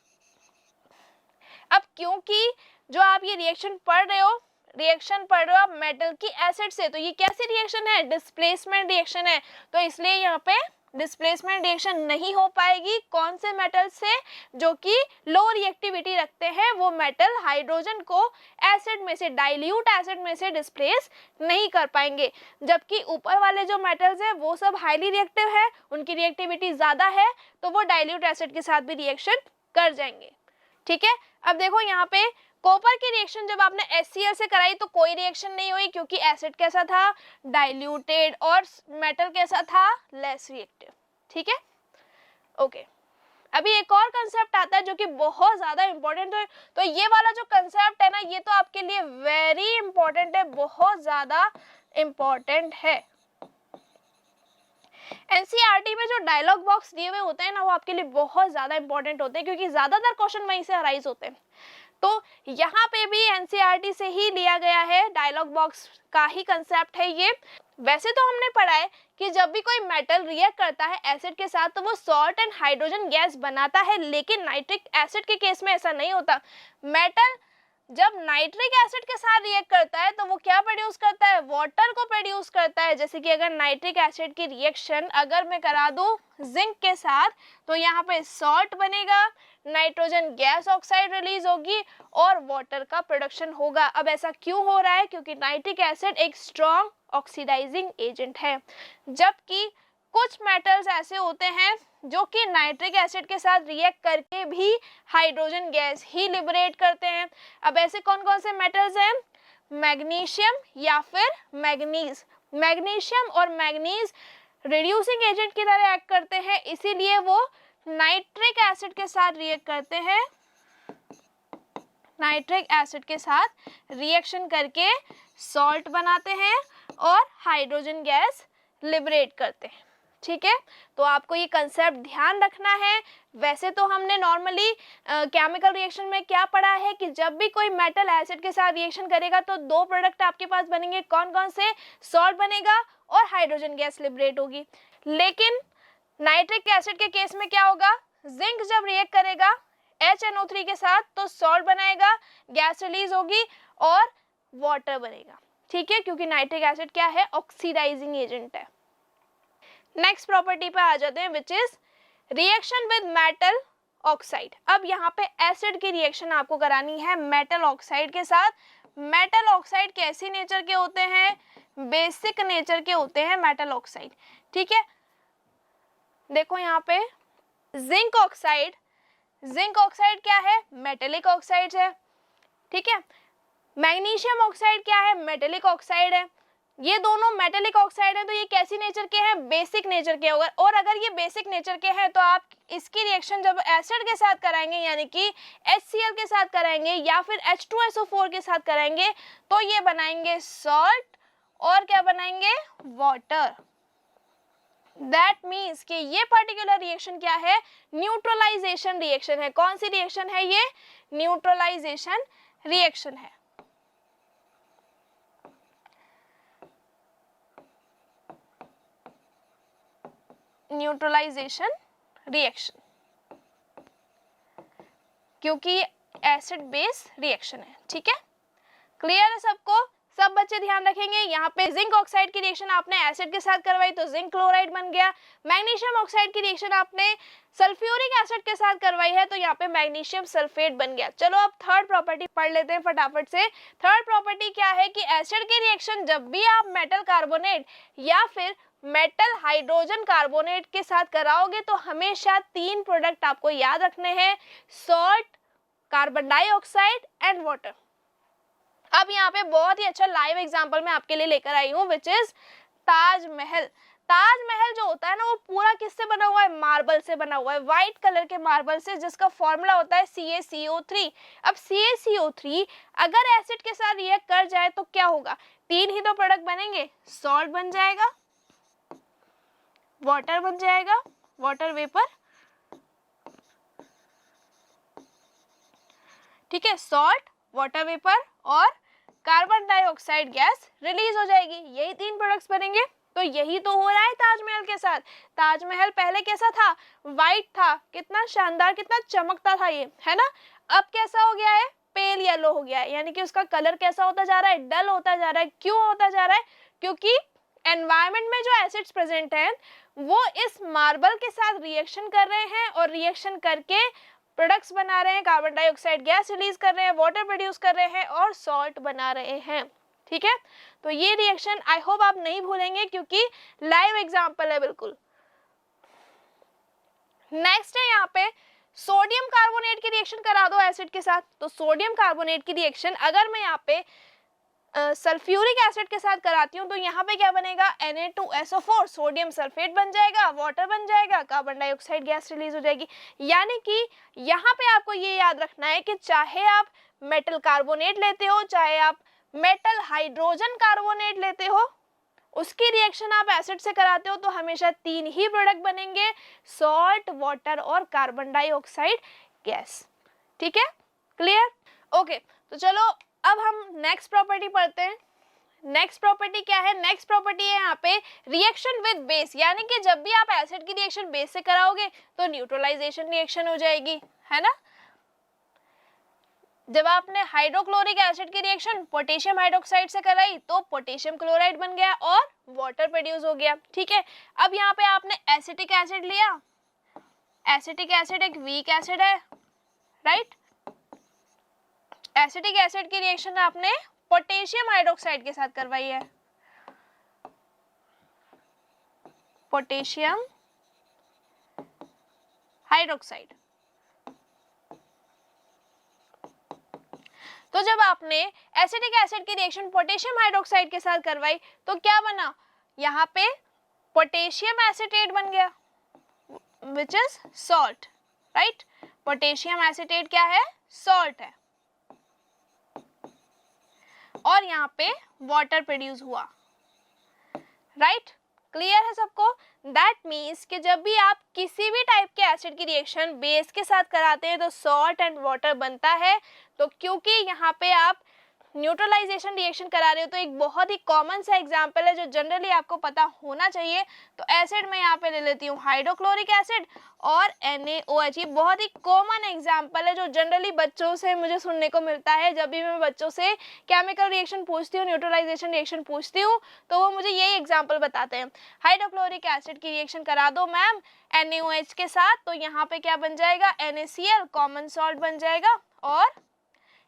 अब क्योंकि जो आप ये रिएक्शन पढ़ रहे हो आप मेटल की एसिड से, तो ये कैसी रिएक्शन है, डिस्प्लेसमेंट रिएक्शन है, तो इसलिए यहाँ पे डिस्प्लेसमेंट रिएक्शन नहीं हो पाएगी। कौन से मेटल से, जो कि लो रिएक्टिविटी रखते हैं, वो मेटल हाइड्रोजन को एसिड में से, डाइल्यूट एसिड में से डिस्प्लेस नहीं कर पाएंगे। जबकि ऊपर वाले जो मेटल्स हैं वो सब हाईली रिएक्टिव है, उनकी रिएक्टिविटी ज़्यादा है, तो वो डाइल्यूट एसिड के साथ भी रिएक्शन कर जाएंगे, ठीक है। अब देखो यहाँ पे कॉपर की रिएक्शन जब आपने HCl से कराई तो कोई रिएक्शन नहीं हुई, क्योंकि एसिड कैसा था, डाइल्यूटेड, और मेटल कैसा था, लेस रिएक्टिव, ठीक है। ओके, अभी एक और कंसेप्ट आता है जो कि बहुत ज्यादा इंपॉर्टेंट है। तो ये वाला जो कंसेप्ट है ना, ये तो आपके लिए वेरी इंपॉर्टेंट है, बहुत ज्यादा इंपॉर्टेंट है। एनसीईआरटी में जो डायलॉग बॉक्स दिए हुए होते हैं ना, वो आपके लिए बहुत ज्यादा इंपॉर्टेंट होते हैं, क्योंकि ज्यादातर क्वेश्चन वहीं से अराइज होते हैं। तो यहाँ पे भी एनसीईआरटी से ही लिया गया है, डायलॉग बॉक्स का ही कंसेप्ट है ये। वैसे तो हमने पढ़ा है कि जब भी कोई मेटल रिएक्ट करता है एसिड के साथ तो वो सॉल्ट एंड हाइड्रोजन गैस बनाता है, लेकिन नाइट्रिक एसिड के केस में ऐसा नहीं होता। मेटल जब नाइट्रिक एसिड के साथ रिएक्ट करता है तो वो क्या प्रोड्यूस करता है, वाटर को प्रोड्यूस करता है। जैसे कि अगर नाइट्रिक एसिड की रिएक्शन अगर मैं करा दूं जिंक के साथ, तो यहाँ पे सॉल्ट बनेगा, नाइट्रोजन गैस ऑक्साइड रिलीज होगी और वाटर का प्रोडक्शन होगा। अब ऐसा क्यों हो रहा है, क्योंकि नाइट्रिक एसिड एक स्ट्रॉन्ग ऑक्सीडाइजिंग एजेंट है, जबकि कुछ मेटल्स ऐसे होते हैं जो कि नाइट्रिक एसिड के साथ रिएक्ट करके भी हाइड्रोजन गैस ही लिबरेट करते हैं। अब ऐसे कौन कौन से मेटल्स हैं, मैग्नीशियम या फिर मैग्नीज। मैग्नीशियम और मैग्नीज रिड्यूसिंग एजेंट की तरह एक्ट करते हैं, इसीलिए वो नाइट्रिक एसिड के साथ रिएक्ट करते हैं, नाइट्रिक एसिड के साथ रिएक्शन करके सॉल्ट बनाते हैं और हाइड्रोजन गैस लिबरेट करते हैं, ठीक है। तो आपको ये कंसेप्ट ध्यान रखना है। वैसे तो हमने नॉर्मली केमिकल रिएक्शन में क्या पढ़ा है कि जब भी कोई मेटल एसिड के साथ रिएक्शन करेगा तो दो प्रोडक्ट आपके पास बनेंगे, कौन कौन से, सॉल्ट बनेगा और हाइड्रोजन गैस लिबरेट होगी। लेकिन नाइट्रिक एसिड के केस में क्या होगा, जिंक जब रिएक्ट करेगा HNO3 के साथ तो सॉल्ट बनाएगा, गैस रिलीज होगी और वाटर बनेगा, ठीक है, क्योंकि नाइट्रिक एसिड क्या है, ऑक्सीडाइजिंग एजेंट है। नेक्स्ट प्रॉपर्टी पे आ जाते हैं, which is reaction with metal oxide. अब यहाँ पे एसिड की रिएक्शन आपको करानी है मेटल ऑक्साइड के साथ। मेटल ऑक्साइड कैसी नेचर के होते हैं, बेसिक नेचर के होते हैं मेटल ऑक्साइड, ठीक है। देखो यहाँ पे जिंक ऑक्साइड, जिंक ऑक्साइड क्या है, मेटेलिक ऑक्साइड है, ठीक है। मैग्नीशियम ऑक्साइड क्या है, मेटेलिक ऑक्साइड है। ये दोनों मेटेलिक ऑक्साइड है तो ये कैसी नेचर के हैं, बेसिक नेचर के होगा। और अगर ये बेसिक नेचर के हैं तो आप इसकी रिएक्शन जब एसिड के साथ कराएंगे यानी कि HCl के साथ कराएंगे या फिर H2SO4 के साथ कराएंगे तो ये बनाएंगे सॉल्ट और क्या बनाएंगे, वाटर। दैट मीन्स कि ये पर्टिकुलर रिएक्शन क्या है, न्यूट्रलाइजेशन रिएक्शन है। कौन सी रिएक्शन है ये, न्यूट्रलाइजेशन रिएक्शन है। न्यूट्रलाइजेशन रिएक्शन, क्योंकि एसिड बेस रिएक्शन है। ठीक है, क्लियर है सबको, सब बच्चे ध्यान रखेंगे। यहाँ पे जिंक ऑक्साइड की रिएक्शन आपने एसिड के साथ करवाई तो जिंक क्लोराइड बन गया। मैग्नीशियम ऑक्साइड की रिएक्शन आपने सल्फ्यूरिक एसिड के साथ करवाई है तो यहाँ पे मैग्नीशियम सल्फेट बन गया। चलो अब थर्ड प्रॉपर्टी पढ़ लेते हैं फटाफट से। थर्ड प्रॉपर्टी क्या है कि एसिड की रिएक्शन जब भी आप मेटल कार्बोनेट या फिर मेटल हाइड्रोजन कार्बोनेट के साथ कराओगे तो हमेशा 3 प्रोडक्ट आपको याद रखने हैं, salt, carbon dioxide and water. अब यहाँ पे बहुत ही अच्छा लाइव एग्जांपल मैं आपके लिए लेकर आई हूँ विच इज ताजमहल। ताजमहल जो होता है ना वो पूरा किससे बना हुआ है, मार्बल से बना हुआ है, व्हाइट कलर के मार्बल से, जिसका फॉर्मूला होता है CaCO3। अब CaCO3 अगर एसिड के साथ रिएक्ट कर जाए तो क्या होगा, 3 ही तो प्रोडक्ट बनेंगे, सॉल्ट बन जाएगा, वाटर बन जाएगा, वाटर वेपर। ठीक है, सॉल्ट, वाटर वेपर और कार्बन डाइऑक्साइड गैस रिलीज हो जाएगी, यही 3 प्रोडक्ट्स बनेंगे। तो यही तो हो रहा है ताजमहल के साथ। ताजमहल पहले कैसा था, वाइट था, कितना शानदार, कितना चमकता था ये, है ना। अब कैसा हो गया है, पेल येलो हो गया है, यानी कि उसका कलर कैसा होता जा रहा है, डल होता जा रहा है। क्यों होता जा रहा है, क्योंकि एनवायरनमेंट में जो एसिड्स प्रेजेंट हैं वो इस मार्बल के साथ रिएक्शन कर रहे हैं और रिएक्शन करके प्रोडक्ट्स बना रहे हैं, कार्बन डाइऑक्साइड गैस रिलीज कर रहे हैं, वाटर प्रोड्यूस कर रहे हैं और सॉल्ट बना रहे हैं। ठीक है, तो ये रिएक्शन आई होप आप नहीं भूलेंगे क्योंकि लाइव एग्जांपल है बिल्कुल। नेक्स्ट है यहाँ पे सोडियम कार्बोनेट की रिएक्शन करा दो एसिड के साथ, तो सोडियम कार्बोनेट की रिएक्शन अगर मैं यहाँ पे सल्फ्यूरिक एसिड के साथ कराती हूँ तो यहाँ पे क्या बनेगा, Na2SO4, सोडियम सल्फेट बन जाएगा, वाटर बन जाएगा, कार्बन डाइऑक्साइड गैस रिलीज हो जाएगी। यानी कि यहाँ पे आपको ये याद रखना है कि चाहे आप मेटल कार्बोनेट लेते हो, चाहे आप मेटल हाइड्रोजन कार्बोनेट लेते हो, उसकी रिएक्शन आप एसिड से कराते हो तो हमेशा 3 ही प्रोडक्ट बनेंगे, सॉल्ट, वाटर और कार्बन डाइऑक्साइड गैस। ठीक है, क्लियर, ओके। तो चलो अब हम नेक्स्ट प्रॉपर्टी पढ़ते हैं। नेक्स्ट प्रॉपर्टी क्या है, नेक्स्ट प्रॉपर्टी है यहाँ पे रिएक्शन विद बेस, यानी कि जब भी आप एसिड की रिएक्शन बेस से कराओगे तो न्यूट्रलाइजेशन रिएक्शन हो जाएगी, है ना। जब आपने हाइड्रोक्लोरिक एसिड की रिएक्शन पोटेशियम हाइड्रोक्साइड से कराई तो पोटेशियम क्लोराइड बन गया और वाटर प्रोड्यूस हो गया। ठीक है, अब यहाँ पे आपने एसिटिक एसिड लिया, एसिटिक एसिड एक वीक एसिड है, राइट। एसिटिक एसिड की रिएक्शन आपने पोटेशियम हाइड्रोक्साइड के साथ करवाई है, पोटेशियम हाइड्रोक्साइड। तो जब आपने एसिटिक एसिड की रिएक्शन पोटेशियम हाइड्रोक्साइड के साथ करवाई तो क्या बना, यहाँ पे पोटेशियम एसीटेट बन गया which is salt, right. Potassium acetate क्या है, सॉल्ट है, और यहाँ पे वाटर प्रोड्यूस हुआ, राइट। क्लियर है सबको। दैट मीन्स कि जब भी आप किसी भी टाइप के एसिड की रिएक्शन बेस के साथ कराते हैं तो सॉल्ट एंड वाटर बनता है। तो क्योंकि यहाँ पे आप न्यूट्रलाइजेशन रिएक्शन करा रहे हो तो एक बहुत ही कॉमन सा एग्जांपल है जो जनरली आपको पता होना चाहिए। तो एसिड में यहाँ पे ले लेती हूँ हाइड्रोक्लोरिक एसिड और NaOH। ये बहुत ही कॉमन एग्जांपल है जो जनरली बच्चों से मुझे सुनने को मिलता है। जब भी मैं बच्चों से केमिकल रिएक्शन पूछती हूँ, न्यूट्रलाइजेशन रिएक्शन पूछती हूँ तो वो मुझे यही एग्जाम्पल बताते हैं, हाइड्रोक्लोरिक एसिड की रिएक्शन करा दो मैम NaOH के साथ, तो यहाँ पे क्या बन जाएगा, NaCl कॉमन सॉल्ट बन जाएगा और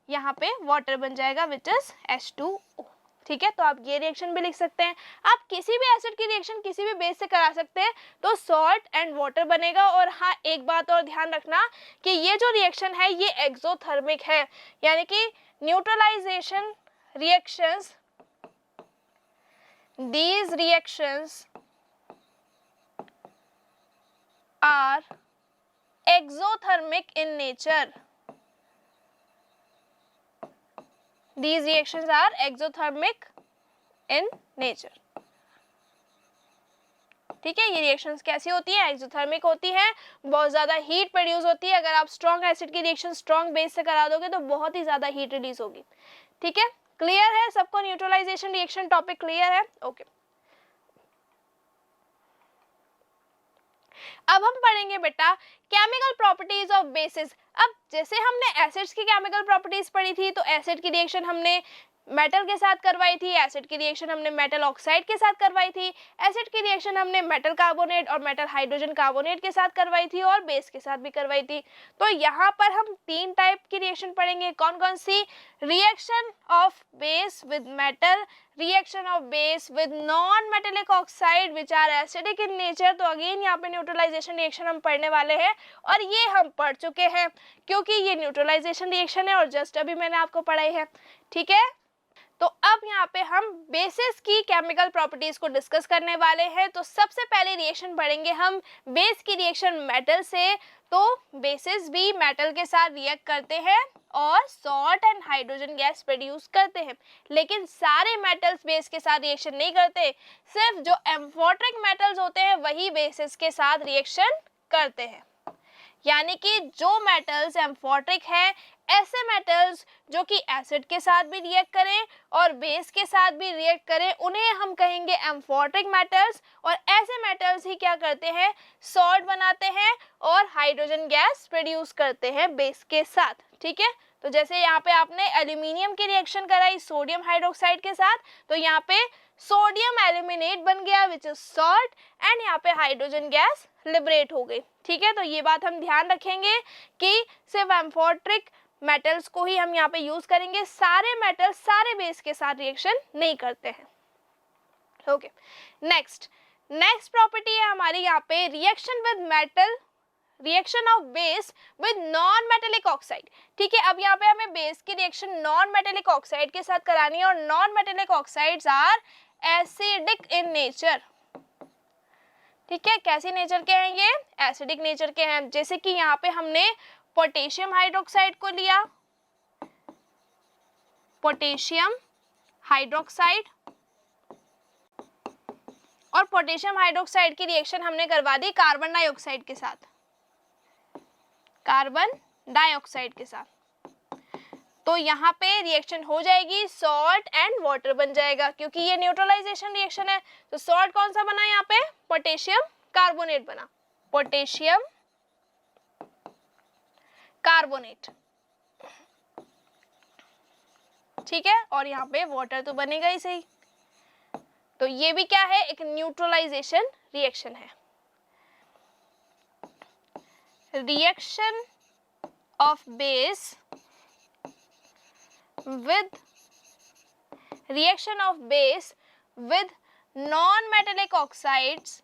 यहाँ पे वाटर बन जाएगा विच इज H2O। ठीक है, तो आप ये रिएक्शन भी लिख सकते हैं। आप किसी भी एसिड की रिएक्शन किसी भी बेस से करा सकते हैं तो सॉल्ट एंड वाटर बनेगा। और हाँ, एक बात और ध्यान रखना कि ये जो रिएक्शन है ये एक्सोथर्मिक है, यानी कि neutralisation reactions these reactions are exothermic in nature. These reactions are exothermic in nature. ठीक है, ये रिएक्शंस कैसी होती है, एक्सोथर्मिक होती है, बहुत ज़्यादा हीट प्रोड्यूस होती है। अगर आप स्ट्रॉन्ग एसिड की रिएक्शन स्ट्रॉन्ग बेस से करा दोगे तो बहुत ही ज़्यादा हीट रिलीज होगी। ठीक है, क्लियर है सबको, न्यूट्रलाइजेशन रिएक्शन टॉपिक क्लियर है? ओके। अब हम पढ़ेंगे बेटा केमिकल प्रॉपर्टीज ऑफ बेसिस। अब जैसे हमने एसिड्स की केमिकल प्रॉपर्टीज पढ़ी थी, तो एसिड की रिएक्शन हमने मेटल के साथ करवाई थी, एसिड की रिएक्शन हमने मेटल ऑक्साइड के साथ करवाई थी, एसिड की रिएक्शन हमने मेटल कार्बोनेट और मेटल हाइड्रोजन कार्बोनेट के साथ करवाई थी, और बेस के साथ भी करवाई थी। तो यहाँ पर हम 3 टाइप की रिएक्शन पढ़ेंगे। कौन कौन सी? Reaction of base with metal, reaction of base with non metallic oxide which are acidic in nature. तो अगेन यहाँ पे न्यूट्रलाइजेशन रिएक्शन हम पढ़ने वाले हैं, और ये हम पढ़ चुके हैं क्योंकि ये न्यूट्रलाइजेशन रिएक्शन है और जस्ट अभी मैंने आपको पढ़ाई है। ठीक है, तो अब यहाँ पे हम बेसिस की केमिकल प्रॉपर्टीज को डिस्कस करने वाले हैं। तो सबसे पहले रिएक्शन पढ़ेंगे हम बेस की रिएक्शन मेटल से। तो बेसिस भी मेटल के साथ रिएक्ट करते हैं और salt and hydrogen gas produce करते हैं, लेकिन सारे मेटल्स बेस के साथ रिएक्शन नहीं करते। सिर्फ जो एम्फोट्रिक मेटल्स होते हैं वही बेसिस के साथ रिएक्शन करते हैं। यानी कि जो मेटल्स एम्फोट्रिक है, ऐसे मेटल्स जो कि एसिड के साथ भी रिएक्ट करें और बेस के साथ भी रिएक्ट करें, उन्हें हम कहेंगे एम्फोट्रिक मेटल्स। और ऐसे मेटल्स ही क्या करते हैं, सॉल्ट बनाते हैं और हाइड्रोजन गैस प्रोड्यूस करते हैं बेस के साथ। ठीक है, तो जैसे यहाँ पे आपने एल्यूमिनियम की रिएक्शन कराई सोडियम हाइड्रोक्साइड के साथ, तो यहाँ पे सोडियम एल्यूमिनेट बन गया विच इज सॉल्ट, एंड यहाँ पे हाइड्रोजन गैस लिबरेट हो गई। ठीक है, तो ये बात हम ध्यान रखेंगे कि सिर्फ एम्फोट्रिक मेटल्स को ही हम यहाँ पे यूज करेंगे, सारे मेटल्स सारे बेस के साथ रिएक्शन नहीं करते हैं। ओके, नेक्स्ट प्रॉपर्टी है हमारी यहाँ पे reaction with metal, reaction of base with non metallic oxide. ठीक है, अब यहाँ पे हमें बेस की रिएक्शन नॉन मेटेलिक ऑक्साइड के साथ करानी है, और non metallic oxides are acidic in nature. ठीक है, कैसी नेचर के हैं ये? एसिडिक नेचर के हैं। जैसे कि यहाँ पे हमने पोटेशियम हाइड्रोक्साइड को लिया, पोटेशियम हाइड्रोक्साइड, और पोटेशियम हाइड्रोक्साइड की रिएक्शन हमने करवा दी कार्बन डाइऑक्साइड के साथ, कार्बन डाइऑक्साइड के साथ। तो यहाँ पे रिएक्शन हो जाएगी, सॉल्ट एंड वाटर बन जाएगा, क्योंकि ये न्यूट्रलाइजेशन रिएक्शन है। तो सॉल्ट कौन सा बना यहाँ पे? पोटेशियम कार्बोनेट बना, पोटेशियम कार्बोनेट। ठीक है, और यहाँ पे वाटर तो बनेगा ही सही। तो ये भी क्या है? एक न्यूट्रलाइजेशन रिएक्शन है। Reaction of base with reaction of base with non-metallic oxides,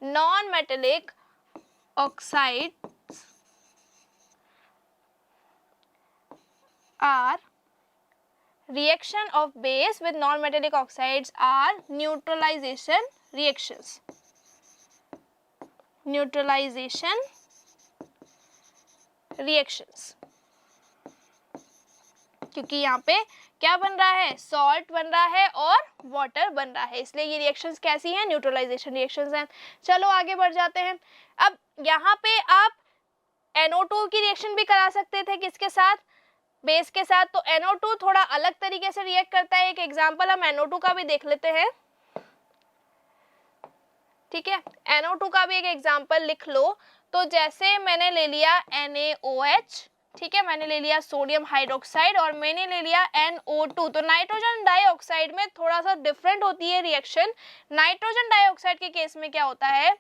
non-metallic oxides are reaction of base with non-metallic oxides are neutralization reactions, neutralization reactions. क्योंकि यहाँ पे क्या बन रहा है? सॉल्ट बन रहा है और वाटर बन रहा है, इसलिए ये रिएक्शंस कैसी हैं? न्यूट्रलाइजेशन रिएक्शंस हैं। चलो आगे बढ़ जाते हैं। अब यहाँ पे आप NO2 की रिएक्शन भी करा सकते थे, किसके साथ? बेस के साथ। तो NO2 थोड़ा अलग तरीके से रिएक्ट करता है। एक एग्जाम्पल हम NO2 का भी देख लेते हैं। ठीक है, NO2 का भी एक एग्जाम्पल लिख लो। तो जैसे मैंने ले लिया NaOH, ठीक है, मैंने ले लिया सोडियम हाइड्रोक्साइड और मैंने ले लिया NO2। तो नाइट्रोजन डाइऑक्साइड में थोड़ा सा डिफरेंट होती है रिएक्शन। नाइट्रोजन डाइऑक्साइड के केस में क्या होता है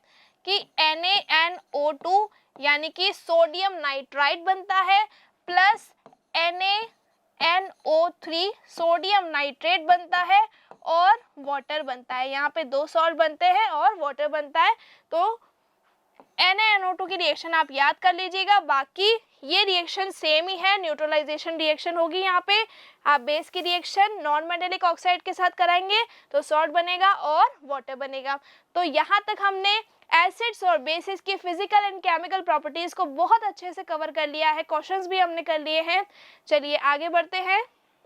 कि NaNO2 यानी कि सोडियम नाइट्राइड बनता है, प्लस NaNO3 सोडियम नाइट्रेट बनता है, और वाटर बनता है। यहाँ पे 2 सॉल्ट बनते हैं और वाटर बनता है। तो NaNO2 की रिएक्शन आप याद कर लीजिएगा, बाकी ये रिएक्शन सेम ही है, न्यूट्रलाइजेशन रिएक्शन होगी। यहाँ पे आप बेस की रिएक्शन नॉन मेटेलिक ऑक्साइड के साथ कराएंगे तो सॉल्ट बनेगा और वाटर बनेगा। तो यहाँ तक हमने एसिड्स और बेसिस की फिजिकल एंड केमिकल प्रॉपर्टीज को बहुत अच्छे से कवर कर लिया है, क्वेश्चंस भी हमने कर लिए हैं। चलिए आगे बढ़ते हैं।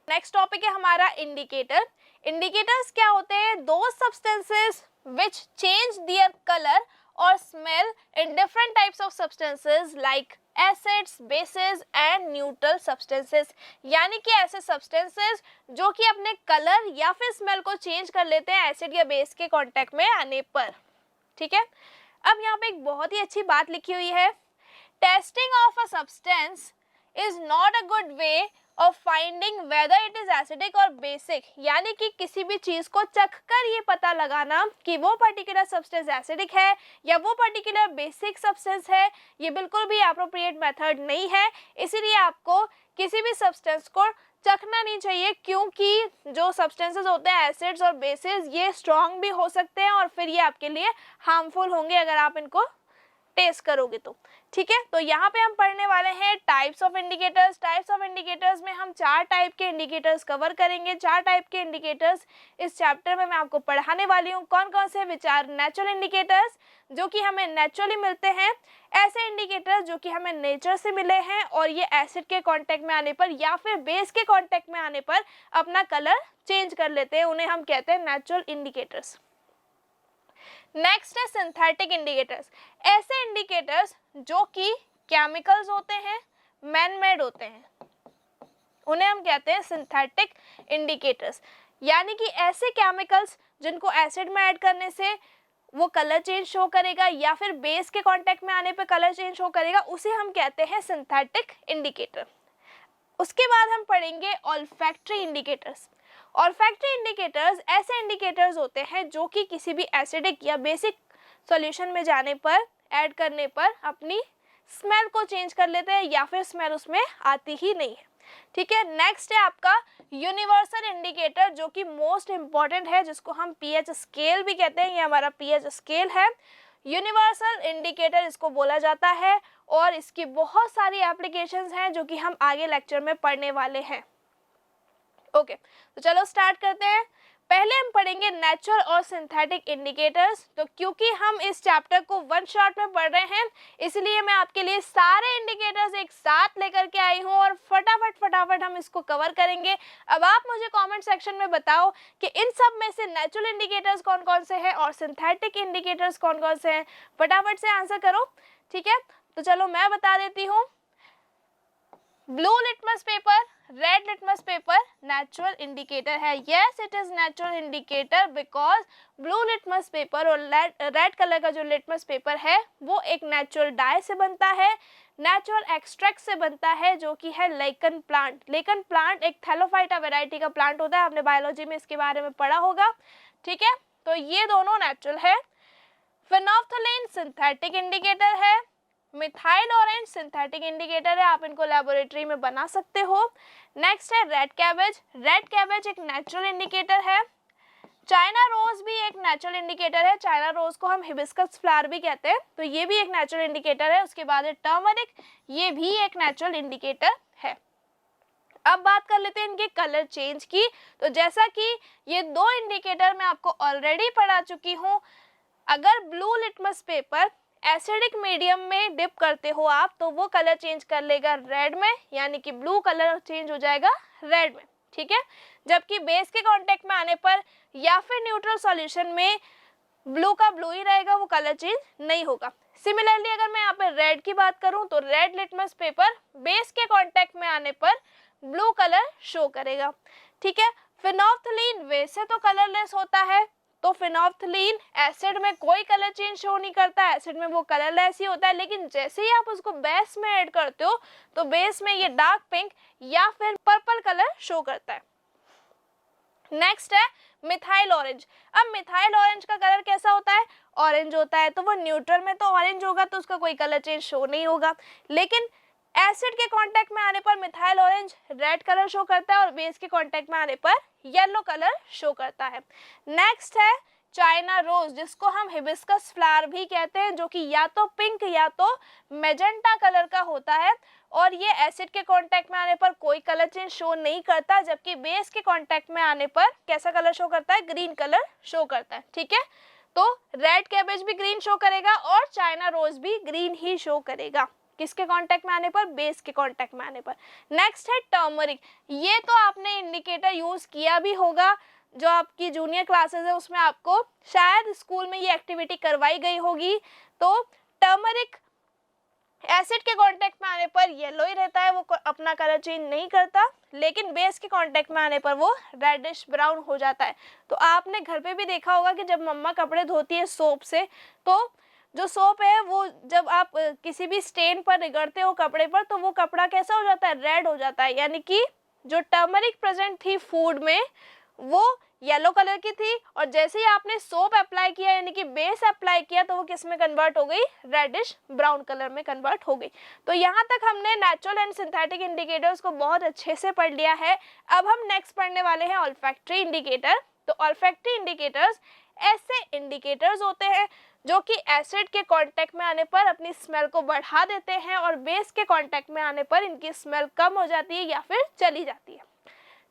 नेक्स्ट टॉपिक है हमारा इंडिकेटर। इंडिकेटर्स क्या होते हैं? दो substances which change their colour or smell in different types of substances like acids, bases and neutral substances। यानी कि ऐसे substances जो कि अपने कलर या फिर स्मेल को चेंज कर लेते हैं एसिड या बेस के कांटेक्ट में आने पर। ठीक है, अब यहाँ पे एक बहुत ही अच्छी बात लिखी हुई है, testing of a substance is not a good way of finding whether it is acidic और बेसिक। यानी कि किसी भी चीज को चखकर ये पता लगाना कि वो पर्टिकुलर सब्सटेंस एसिडिक है या वो पर्टिकुलर बेसिक सब्सटेंस है, ये बिल्कुल भी एप्रोप्रिएट मेथड नहीं है। इसीलिए आपको किसी भी सब्सटेंस को चखना नहीं चाहिए, क्योंकि जो सब्सटेंसेस होते हैं एसिड्स और बेसिस, ये स्ट्रॉन्ग भी हो सकते हैं और फिर ये आपके लिए हार्मफुल होंगे अगर आप इनको टेस्ट करोगे तो। ठीक है, तो यहाँ पे हम पढ़ने वाले हैं types of indicators. Types of indicators में हम 4 टाइप के इंडिकेटर्स कवर करेंगे। 4 टाइप के इंडिकेटर्स इस चैप्टर में मैं आपको पढ़ाने वाली हूँ। कौन कौन से? विच आर नेचुरल इंडिकेटर्स, जो कि हमें नेचुरली मिलते हैं, ऐसे इंडिकेटर्स जो कि हमें नेचर से मिले हैं और ये एसिड के कांटेक्ट में आने पर या फिर बेस के कांटेक्ट में आने पर अपना कलर चेंज कर लेते हैं, उन्हें हम कहते हैं नेचुरल इंडिकेटर्स। नेक्स्ट है सिंथेटिक इंडिकेटर्स। ऐसे इंडिकेटर्स जो कि केमिकल्स होते हैं, मैन मेड होते हैं, उन्हें हम कहते हैं सिंथेटिक इंडिकेटर्स। यानी कि ऐसे केमिकल्स जिनको एसिड में ऐड करने से वो कलर चेंज शो करेगा या फिर बेस के कांटेक्ट में आने पे कलर चेंज शो करेगा, उसे हम कहते हैं सिंथेटिक इंडिकेटर। उसके बाद हम पढ़ेंगे ऑल्फैक्टरी इंडिकेटर्स। ऑल्फैक्टरी इंडिकेटर्स ऐसे इंडिकेटर्स होते हैं जो कि किसी भी एसिडिक या बेसिक सॉल्यूशन में जाने पर, ऐड करने पर अपनी स्मेल को चेंज कर लेते हैं या फिर स्मेल उसमें आती ही नहीं है। ठीक है, नेक्स्ट है आपका यूनिवर्सल इंडिकेटर, जो कि मोस्ट इंपॉर्टेंट है, जिसको हम पीएच स्केल भी कहते हैं। ये हमारा पीएच स्केल है, यूनिवर्सल इंडिकेटर इसको बोला जाता है और इसकी बहुत सारी एप्लीकेशंस हैं जो कि हम आगे लेक्चर में पढ़ने वाले हैं। ओके, तो चलो स्टार्ट करते हैं। पहले हम पढ़ेंगे नेचुरल और सिंथेटिक इंडिकेटर्स। तो क्योंकि हम इस चैप्टर को वन शॉट में पढ़ रहे हैं, इसलिए मैं आपके लिए सारे इंडिकेटर्स एक साथ लेकर के आई हूँ और फटाफट हम इसको कवर करेंगे। अब आप मुझे कमेंट सेक्शन में बताओ कि इन सब में से नेचुरल इंडिकेटर्स कौन कौन से हैं और सिंथेटिक इंडिकेटर्स कौन कौन से हैं। फटाफट से आंसर करो। ठीक है, तो चलो मैं बता देती हूँ। Blue litmus paper, red litmus paper natural indicator है। Yes, it is natural indicator because blue litmus paper और रेड कलर का जो लिटमस पेपर है वो एक नेचुरल डाई से बनता है, नेचुरल एक्सट्रैक्ट से बनता है, जो कि है लेकन प्लांट। लेकन प्लांट एक थैलोफाइटा वैरायटी का प्लांट होता है, आपने बायोलॉजी में इसके बारे में पढ़ा होगा। ठीक है, तो ये दोनों नेचुरल है। फिनोल्फ्थालीन सिंथेटिक इंडिकेटर है, मिथाइल ऑरेंज सिंथेटिक इंडिकेटर है, आप इनको लेबोरेटरी में बना सकते हो। नेक्स्ट है रेड कैबेज। रेड कैबेज एक नेचुरल इंडिकेटर है। चाइना रोज भी एक नेचुरल इंडिकेटर है, चाइना रोज को हम हिबिस्कस फ्लावर भी कहते हैं, तो ये भी एक नेचुरल इंडिकेटर है। उसके बाद है टर्मरिक, ये भी एक नेचुरल इंडिकेटर है। अब बात कर लेते हैं इनके कलर चेंज की। तो जैसा कि ये 2 इंडिकेटर मैं आपको ऑलरेडी पढ़ा चुकी हूँ, अगर blue litmus paper acidic medium में डिप करते हो आप, तो वो कलर चेंज कर लेगा रेड में, यानी कि ब्लू कलर चेंज हो जाएगा रेड में। ठीक है, जबकि बेस के कांटेक्ट में आने पर या फिर न्यूट्रल सॉल्यूशन में ब्लू का ब्लू ही रहेगा, वो कलर चेंज नहीं होगा। सिमिलरली अगर मैं यहाँ पे रेड की बात करूँ तो रेड लिटमस पेपर बेस के कांटेक्ट में आने पर ब्लू कलर शो करेगा। ठीक है, फिनोल्फ्थालीन वैसे तो कलरलेस होता है, तो फिनोल्फ्थालीन एसिड में कोई कलर चेंज शो नहीं करता, एसिड में वो कलरलेस ही होता है, लेकिन जैसे ही आप उसको बेस में ऐड करते हो तो बेस में ये डार्क पिंक या फिर पर्पल कलर शो करता है। नेक्स्ट है मिथाइल ऑरेंज। अब मिथाइल ऑरेंज का कलर कैसा होता है? ऑरेंज होता है, तो वो न्यूट्रल में तो ऑरेंज होगा, तो उसका कोई कलर चेंज शो नहीं होगा, लेकिन एसिड के कांटेक्ट में आने पर methyl orange red colour show करता है और बेस के कांटेक्ट में आने पर येलो कलर शो करता है। नेक्स्ट है चाइना रोज, जिसको हम हिबिस्कस फ्लावर भी कहते हैं, जो कि या तो पिंक या तो मेजेंटा कलर का होता है, और ये एसिड के कांटेक्ट में आने पर कोई कलर चेंज शो नहीं करता, जबकि बेस के कांटेक्ट में आने पर कैसा कलर शो करता है, ग्रीन कलर शो करता है। ठीक है, तो रेड कैबेज भी ग्रीन शो करेगा और चाइना रोज भी ग्रीन ही शो करेगा, किसके कांटेक्ट में आने पर, बेस के कांटेक्ट में आने पर। नेक्स्ट है टर्मरिक। ये तो आपने इंडिकेटर यूज किया भी होगा, जो आपकी जूनियर क्लासेस है उसमें आपको शायद स्कूल में ये एक्टिविटी करवाई गई होगी। तो टर्मरिक एसिड के कांटेक्ट में आने पर येलो ही रहता है, वो अपना कलर चेंज नहीं करता, लेकिन बेस के कांटेक्ट में आने पर वो रेडिश ब्राउन हो जाता है। तो आपने घर पे भी देखा होगा कि जब मम्मा कपड़े धोती है सोप से, तो जो सोप है वो जब आप किसी भी स्टेन पर रगड़ते हो कपड़े पर, तो वो कपड़ा कैसा हो जाता है, रेड हो जाता है। यानी कि जो टर्मरिक प्रेजेंट थी फूड में वो येलो कलर की थी, और जैसे ही आपने सोप अप्लाई किया यानी कि बेस अप्लाई किया, तो वो किस में कन्वर्ट हो गई, रेडिश ब्राउन कलर में कन्वर्ट हो गई। तो यहाँ तक हमने नेचुरल एंड सिंथेटिक इंडिकेटर्स को बहुत अच्छे से पढ़ लिया है। अब हम नेक्स्ट पढ़ने वाले हैं ऑल्फैक्टरी इंडिकेटर। तो ऑल्फैक्टरी इंडिकेटर्स ऐसे इंडिकेटर्स होते हैं जो कि एसिड के कांटेक्ट में आने पर अपनी स्मेल को बढ़ा देते हैं, और बेस के कांटेक्ट में आने पर इनकी स्मेल कम हो जाती है या फिर चली जाती है।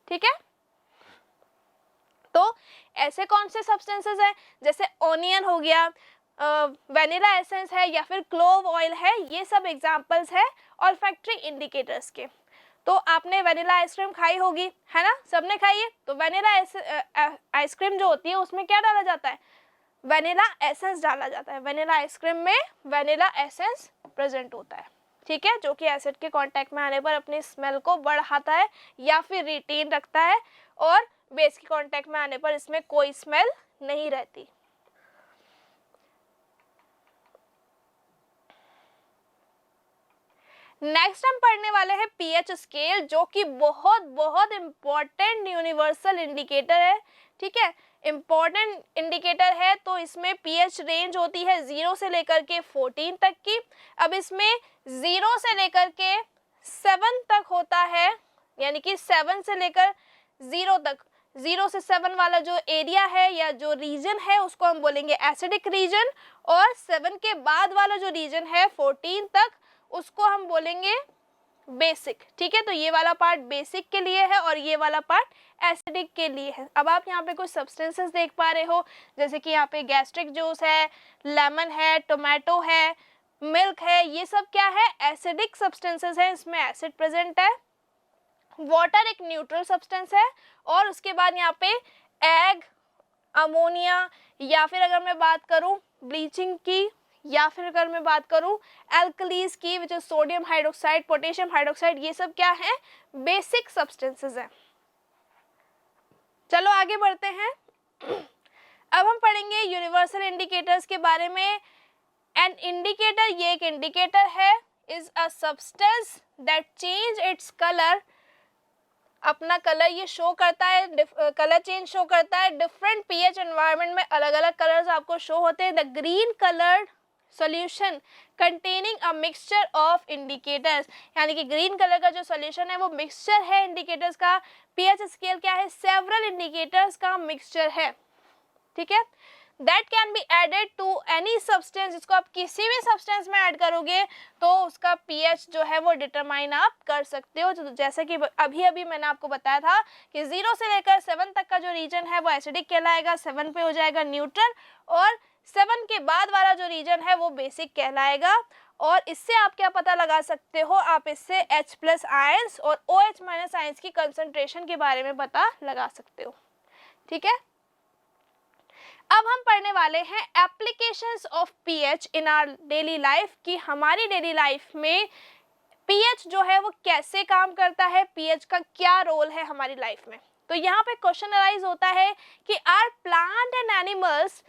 ठीक है, तो ऐसे कौन से सब्सटेंसेस हैं, जैसे ओनियन हो गया, वेनिला एसेंस है, या फिर क्लोव ऑयल है, ये सब एग्जांपल्स है ऑल्फैक्टरी इंडिकेटर्स के। तो आपने वेनिला आइसक्रीम खाई होगी, है ना, सबने खाई है। तो वेनिला आइसक्रीम जो होती है उसमें क्या डाला जाता है, वेनिला एसेंस डाला जाता है। वेनिला आइसक्रीम में वेनिला एसेंस प्रेजेंट होता है, ठीक है, जो कि एसिड के कांटेक्ट में आने पर अपनी स्मेल को बढ़ाता है या फिर रिटेन रखता है, और बेस के कांटेक्ट में आने पर इसमें कोई स्मेल नहीं रहती। नेक्स्ट हम पढ़ने वाले हैं पीएच स्केल, जो कि बहुत बहुत इंपॉर्टेंट यूनिवर्सल इंडिकेटर है। ठीक है, इंपॉर्टेंट इंडिकेटर है। तो इसमें पीएच रेंज होती है 0 से लेकर के 14 तक की। अब इसमें 0 से लेकर के 7 तक होता है, यानी कि 7 से लेकर 0 तक, 0 से 7 वाला जो एरिया है या जो रीजन है उसको हम बोलेंगे एसिडिक रीजन, और 7 के बाद वाला जो रीजन है 14 तक उसको हम बोलेंगे बेसिक। ठीक है, तो ये वाला पार्ट बेसिक के लिए है और ये वाला पार्ट एसिडिक के लिए है। अब आप यहाँ पे कुछ सब्सटेंसेस देख पा रहे हो, जैसे कि यहाँ पे गैस्ट्रिक जूस है, लेमन है, टोमेटो है, मिल्क है, ये सब क्या है, एसिडिक सब्सटेंसेस है, इसमें एसिड प्रेजेंट है। वाटर एक न्यूट्रल सब्सटेंस है, और उसके बाद यहाँ पे एग, अमोनिया, या फिर अगर मैं बात करूँ ब्लीचिंग की, या फिर अगर मैं बात करूँ एल्कलीज की, which is sodium hydroxide, potassium hydroxide, ये सब क्या है, बेसिक सब्सटेंसेस हैं। चलो आगे बढ़ते हैं। अब हम पढ़ेंगे यूनिवर्सल इंडिकेटर्स के बारे में। एन इंडिकेटर, ये एक इंडिकेटर है, is a substance that change its colour, अपना कलर ये शो करता है, कलर चेंज शो करता है। डिफरेंट पीएच एनवायरनमेंट में अलग अलग कलर्स आपको शो होते हैं। The green coloured solution containing a mixture of indicators, यानी कि ग्रीन कलर का जो सॉल्यूशन है वो मिक्सचर है इंडिकेटर्स का। पीएच स्केल क्या है, सेवरल इंडिकेटर्स का मिक्सचर है। ठीक है, that can be added to any substance, इसको आप किसी भी सब्सटेंस में ऐड करोगे तो उसका पीएच जो है वो डिटरमाइन आप कर सकते हो। तो जैसे कि अभी मैंने आपको बताया था कि 0 से लेकर 7 तक का जो रीजन है वो एसिडिक कहलाएगा, 7 पे हो जाएगा न्यूट्रल, और 7 के बाद वाला जो रीजन है वो बेसिक कहलाएगा। और इससे आप क्या पता लगा सकते हो, आप इससे H+ आयंस और OH- आयंस की कंसंट्रेशन के बारे में पता लगा सकते हो। ठीक है, अब हम पढ़ने वाले हैं applications of pH in our daily life, कि हमारी डेली लाइफ में पीएच जो है वो कैसे काम करता है, पीएच का क्या रोल है हमारी लाइफ में। तो यहाँ पे क्वेश्चन अराइज होता है कि are plant and animals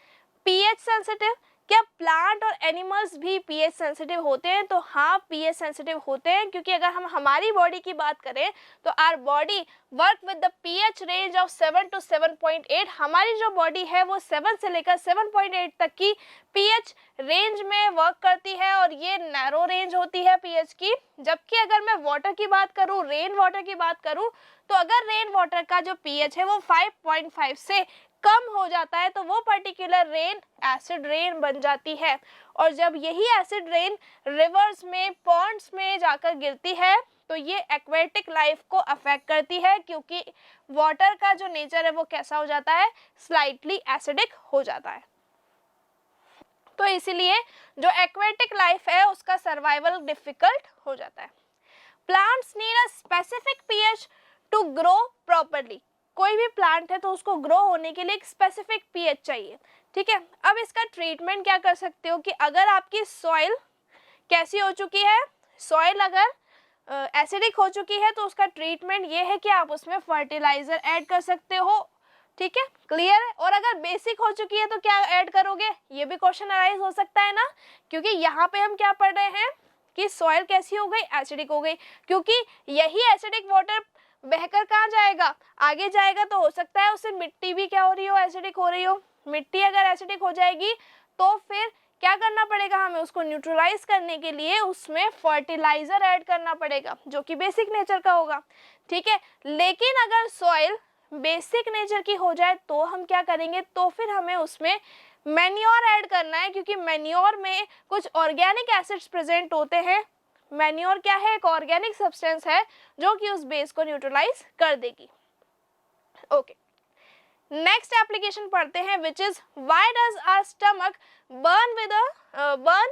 pH sensitive, क्या प्लांट और एनिमल्स भी पीएच सेंसिटिव होते हैं? तो हाँ, पीएच सेंसिटिव होते हैं, क्योंकि अगर हम हमारी बॉडी की बात करें तो our body work with the pH range of 7 to 7.8। हमारी जो बॉडी है वो 7 से लेकर 7.8 तक की पीएच रेंज में वर्क करती है, और ये नैरो रेंज होती है पीएच की। जबकि अगर मैं वाटर की बात करूँ, रेन वाटर की बात करूँ, तो अगर रेन वाटर का जो पीएच है वो 5.5 से कम हो जाता है तो वो पर्टिकुलर रेन एसिड रेन बन जाती है। और जब यही एसिड रेन रिवर्स में, पॉन्ड्स में जाकर गिरती है तो ये एक्वेटिक लाइफ को अफेक्ट करती है, क्योंकि वाटर का जो नेचर है वो कैसा हो जाता है, स्लाइटली एसिडिक हो जाता है। तो इसीलिए जो एक्वेटिक लाइफ है उसका सर्वाइवल डिफिकल्ट हो जाता है। Plants need a specific pH to grow properly. कोई भी प्लांट है तो उसको ग्रो होने के लिए एक स्पेसिफिक पीएच चाहिए, ठीक है। अब इसका ट्रीटमेंट क्या कर सकते हो कि अगर आपकी सॉइल कैसी हो चुकी है, सॉइल अगर एसिडिक हो चुकी है तो उसका ट्रीटमेंट ये है कि आप उसमें फर्टिलाइजर ऐड कर सकते हो, ठीक है, क्लियर है। और अगर बेसिक हो चुकी है तो क्या ऐड करोगे, ये भी क्वेश्चन अराइज हो सकता है ना, क्योंकि यहाँ पे हम क्या पढ़ रहे हैं कि सॉइल कैसी हो गई, एसिडिक हो गई, क्योंकि यही एसिडिक वाटर बहकर कहाँ जाएगा, आगे जाएगा, तो हो सकता है उससे मिट्टी भी क्या हो रही हो, एसिडिक हो रही हो। मिट्टी अगर एसिडिक हो जाएगी तो फिर क्या करना पड़ेगा, हमें उसको न्यूट्रलाइज करने के लिए उसमें फर्टिलाइजर ऐड करना पड़ेगा, जो कि बेसिक नेचर का होगा, ठीक है। लेकिन अगर सॉइल बेसिक नेचर की हो जाए तो हम क्या करेंगे, तो फिर हमें उसमें मैन्योर ऐड करना है, क्योंकि मैन्योर में कुछ ऑर्गेनिक एसिड्स प्रेजेंट होते हैं। मैन्योर क्या है, एक ऑर्गेनिक सब्सटेंस है जो कि उस बेस को न्यूट्रलाइज कर देगी। ओके, नेक्स्ट एप्लीकेशन पढ़ते हैं, which is why does our stomach burn with burn.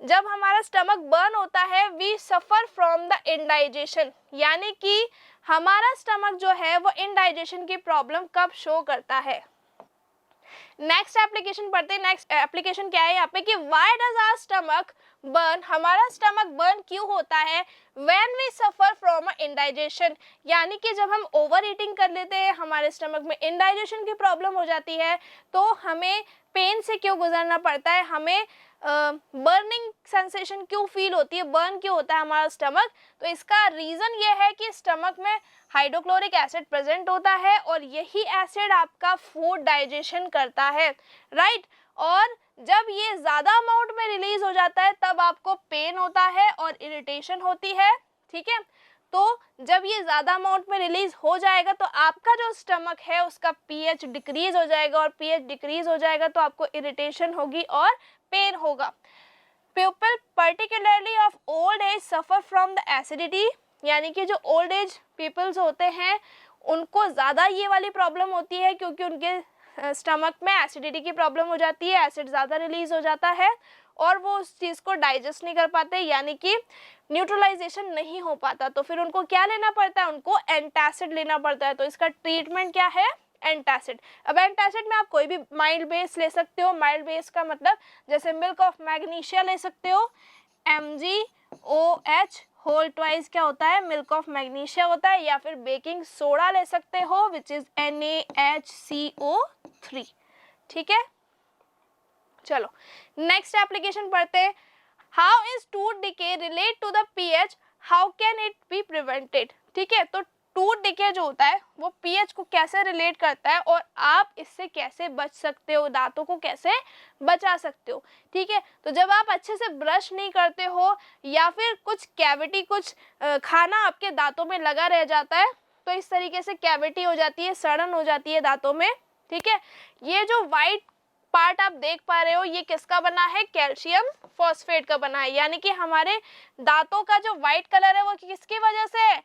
जब हमारा स्टमक बर्न होता है, we suffer from the indigestion, यानी कि हमारा स्टमक जो है वो इंडाइजेशन की प्रॉब्लम कब शो करता है। नेक्स्ट एप्लीकेशन पढ़ते हैं। नेक्स्ट एप्लीकेशन क्या है यहाँ पे कि why does our stomach burn, हमारा स्टमक बर्न क्यों होता है, when we suffer from indigestion, यानी कि जब हम ओवर ईटिंग कर लेते हैं, हमारे स्टमक में इंडाइजेशन की प्रॉब्लम हो जाती है, तो हमें पेन से क्यों गुजरना पड़ता है, हमें बर्निंग सेंसेशन क्यों फील होती है, बर्न क्यों होता है हमारा स्टमक। तो इसका रीज़न ये है कि स्टमक में हाइड्रोक्लोरिक एसिड प्रेजेंट होता है और यही एसिड आपका फूड डाइजेशन करता है, राइट। और जब ये ज़्यादा अमाउंट में रिलीज हो जाता है तब आपको पेन होता है और इरिटेशन होती है, ठीक है। तो जब ये ज़्यादा अमाउंट में रिलीज हो जाएगा तो आपका जो स्टमक है उसका पीएच डिक्रीज हो जाएगा, और पीएच डिक्रीज हो जाएगा तो आपको इरिटेशन होगी और पेन होगा। People particularly of old age suffer from the acidity, यानी कि जो ओल्ड एज पीपल्स होते हैं उनको ज़्यादा ये वाली प्रॉब्लम होती है, क्योंकि उनके स्टमक में एसिडिटी की प्रॉब्लम हो जाती है, एसिड ज़्यादा रिलीज हो जाता है और वो उस चीज़ को डाइजेस्ट नहीं कर पाते, यानी कि न्यूट्रलाइजेशन नहीं हो पाता। तो फिर उनको क्या लेना पड़ता है, उनको एंटासिड लेना पड़ता है। तो इसका ट्रीटमेंट क्या है, एंटासिड। अब एंटासिड में आप कोई भी माइल्ड बेस ले सकते हो, माइल्ड बेस का मतलब जैसे मिल्क ऑफ मैग्नीशिया ले सकते हो, MgOH होल ट्वाइस क्या होता है, मिल्क ऑफ मैग्नीशिया होता है, या फिर बेकिंग सोडा ले सकते हो विच इज NaHCO3, ठीक है। चलो नेक्स्ट एप्लीकेशन पढ़ते हैं। How is tooth decay relate to the pH, how can it be prevented, ठीक है। तो टूथ डिके जो होता है वो पीएच को कैसे रिलेट करता है और आप इससे कैसे बच सकते हो, दांतों को कैसे बचा सकते हो, ठीक है। तो जब आप अच्छे से ब्रश नहीं करते हो या फिर कुछ कैविटी, कुछ खाना आपके दांतों में लगा रह जाता है, तो इस तरीके से कैविटी हो जाती है, सड़न हो जाती है दांतों में, ठीक है। ये जो वाइट पार्ट आप देख पा रहे हो ये किसका बना है, कैल्शियम फॉस्फेट का बना है, यानी कि हमारे दांतों का जो वाइट कलर है वो किसकी वजह से है,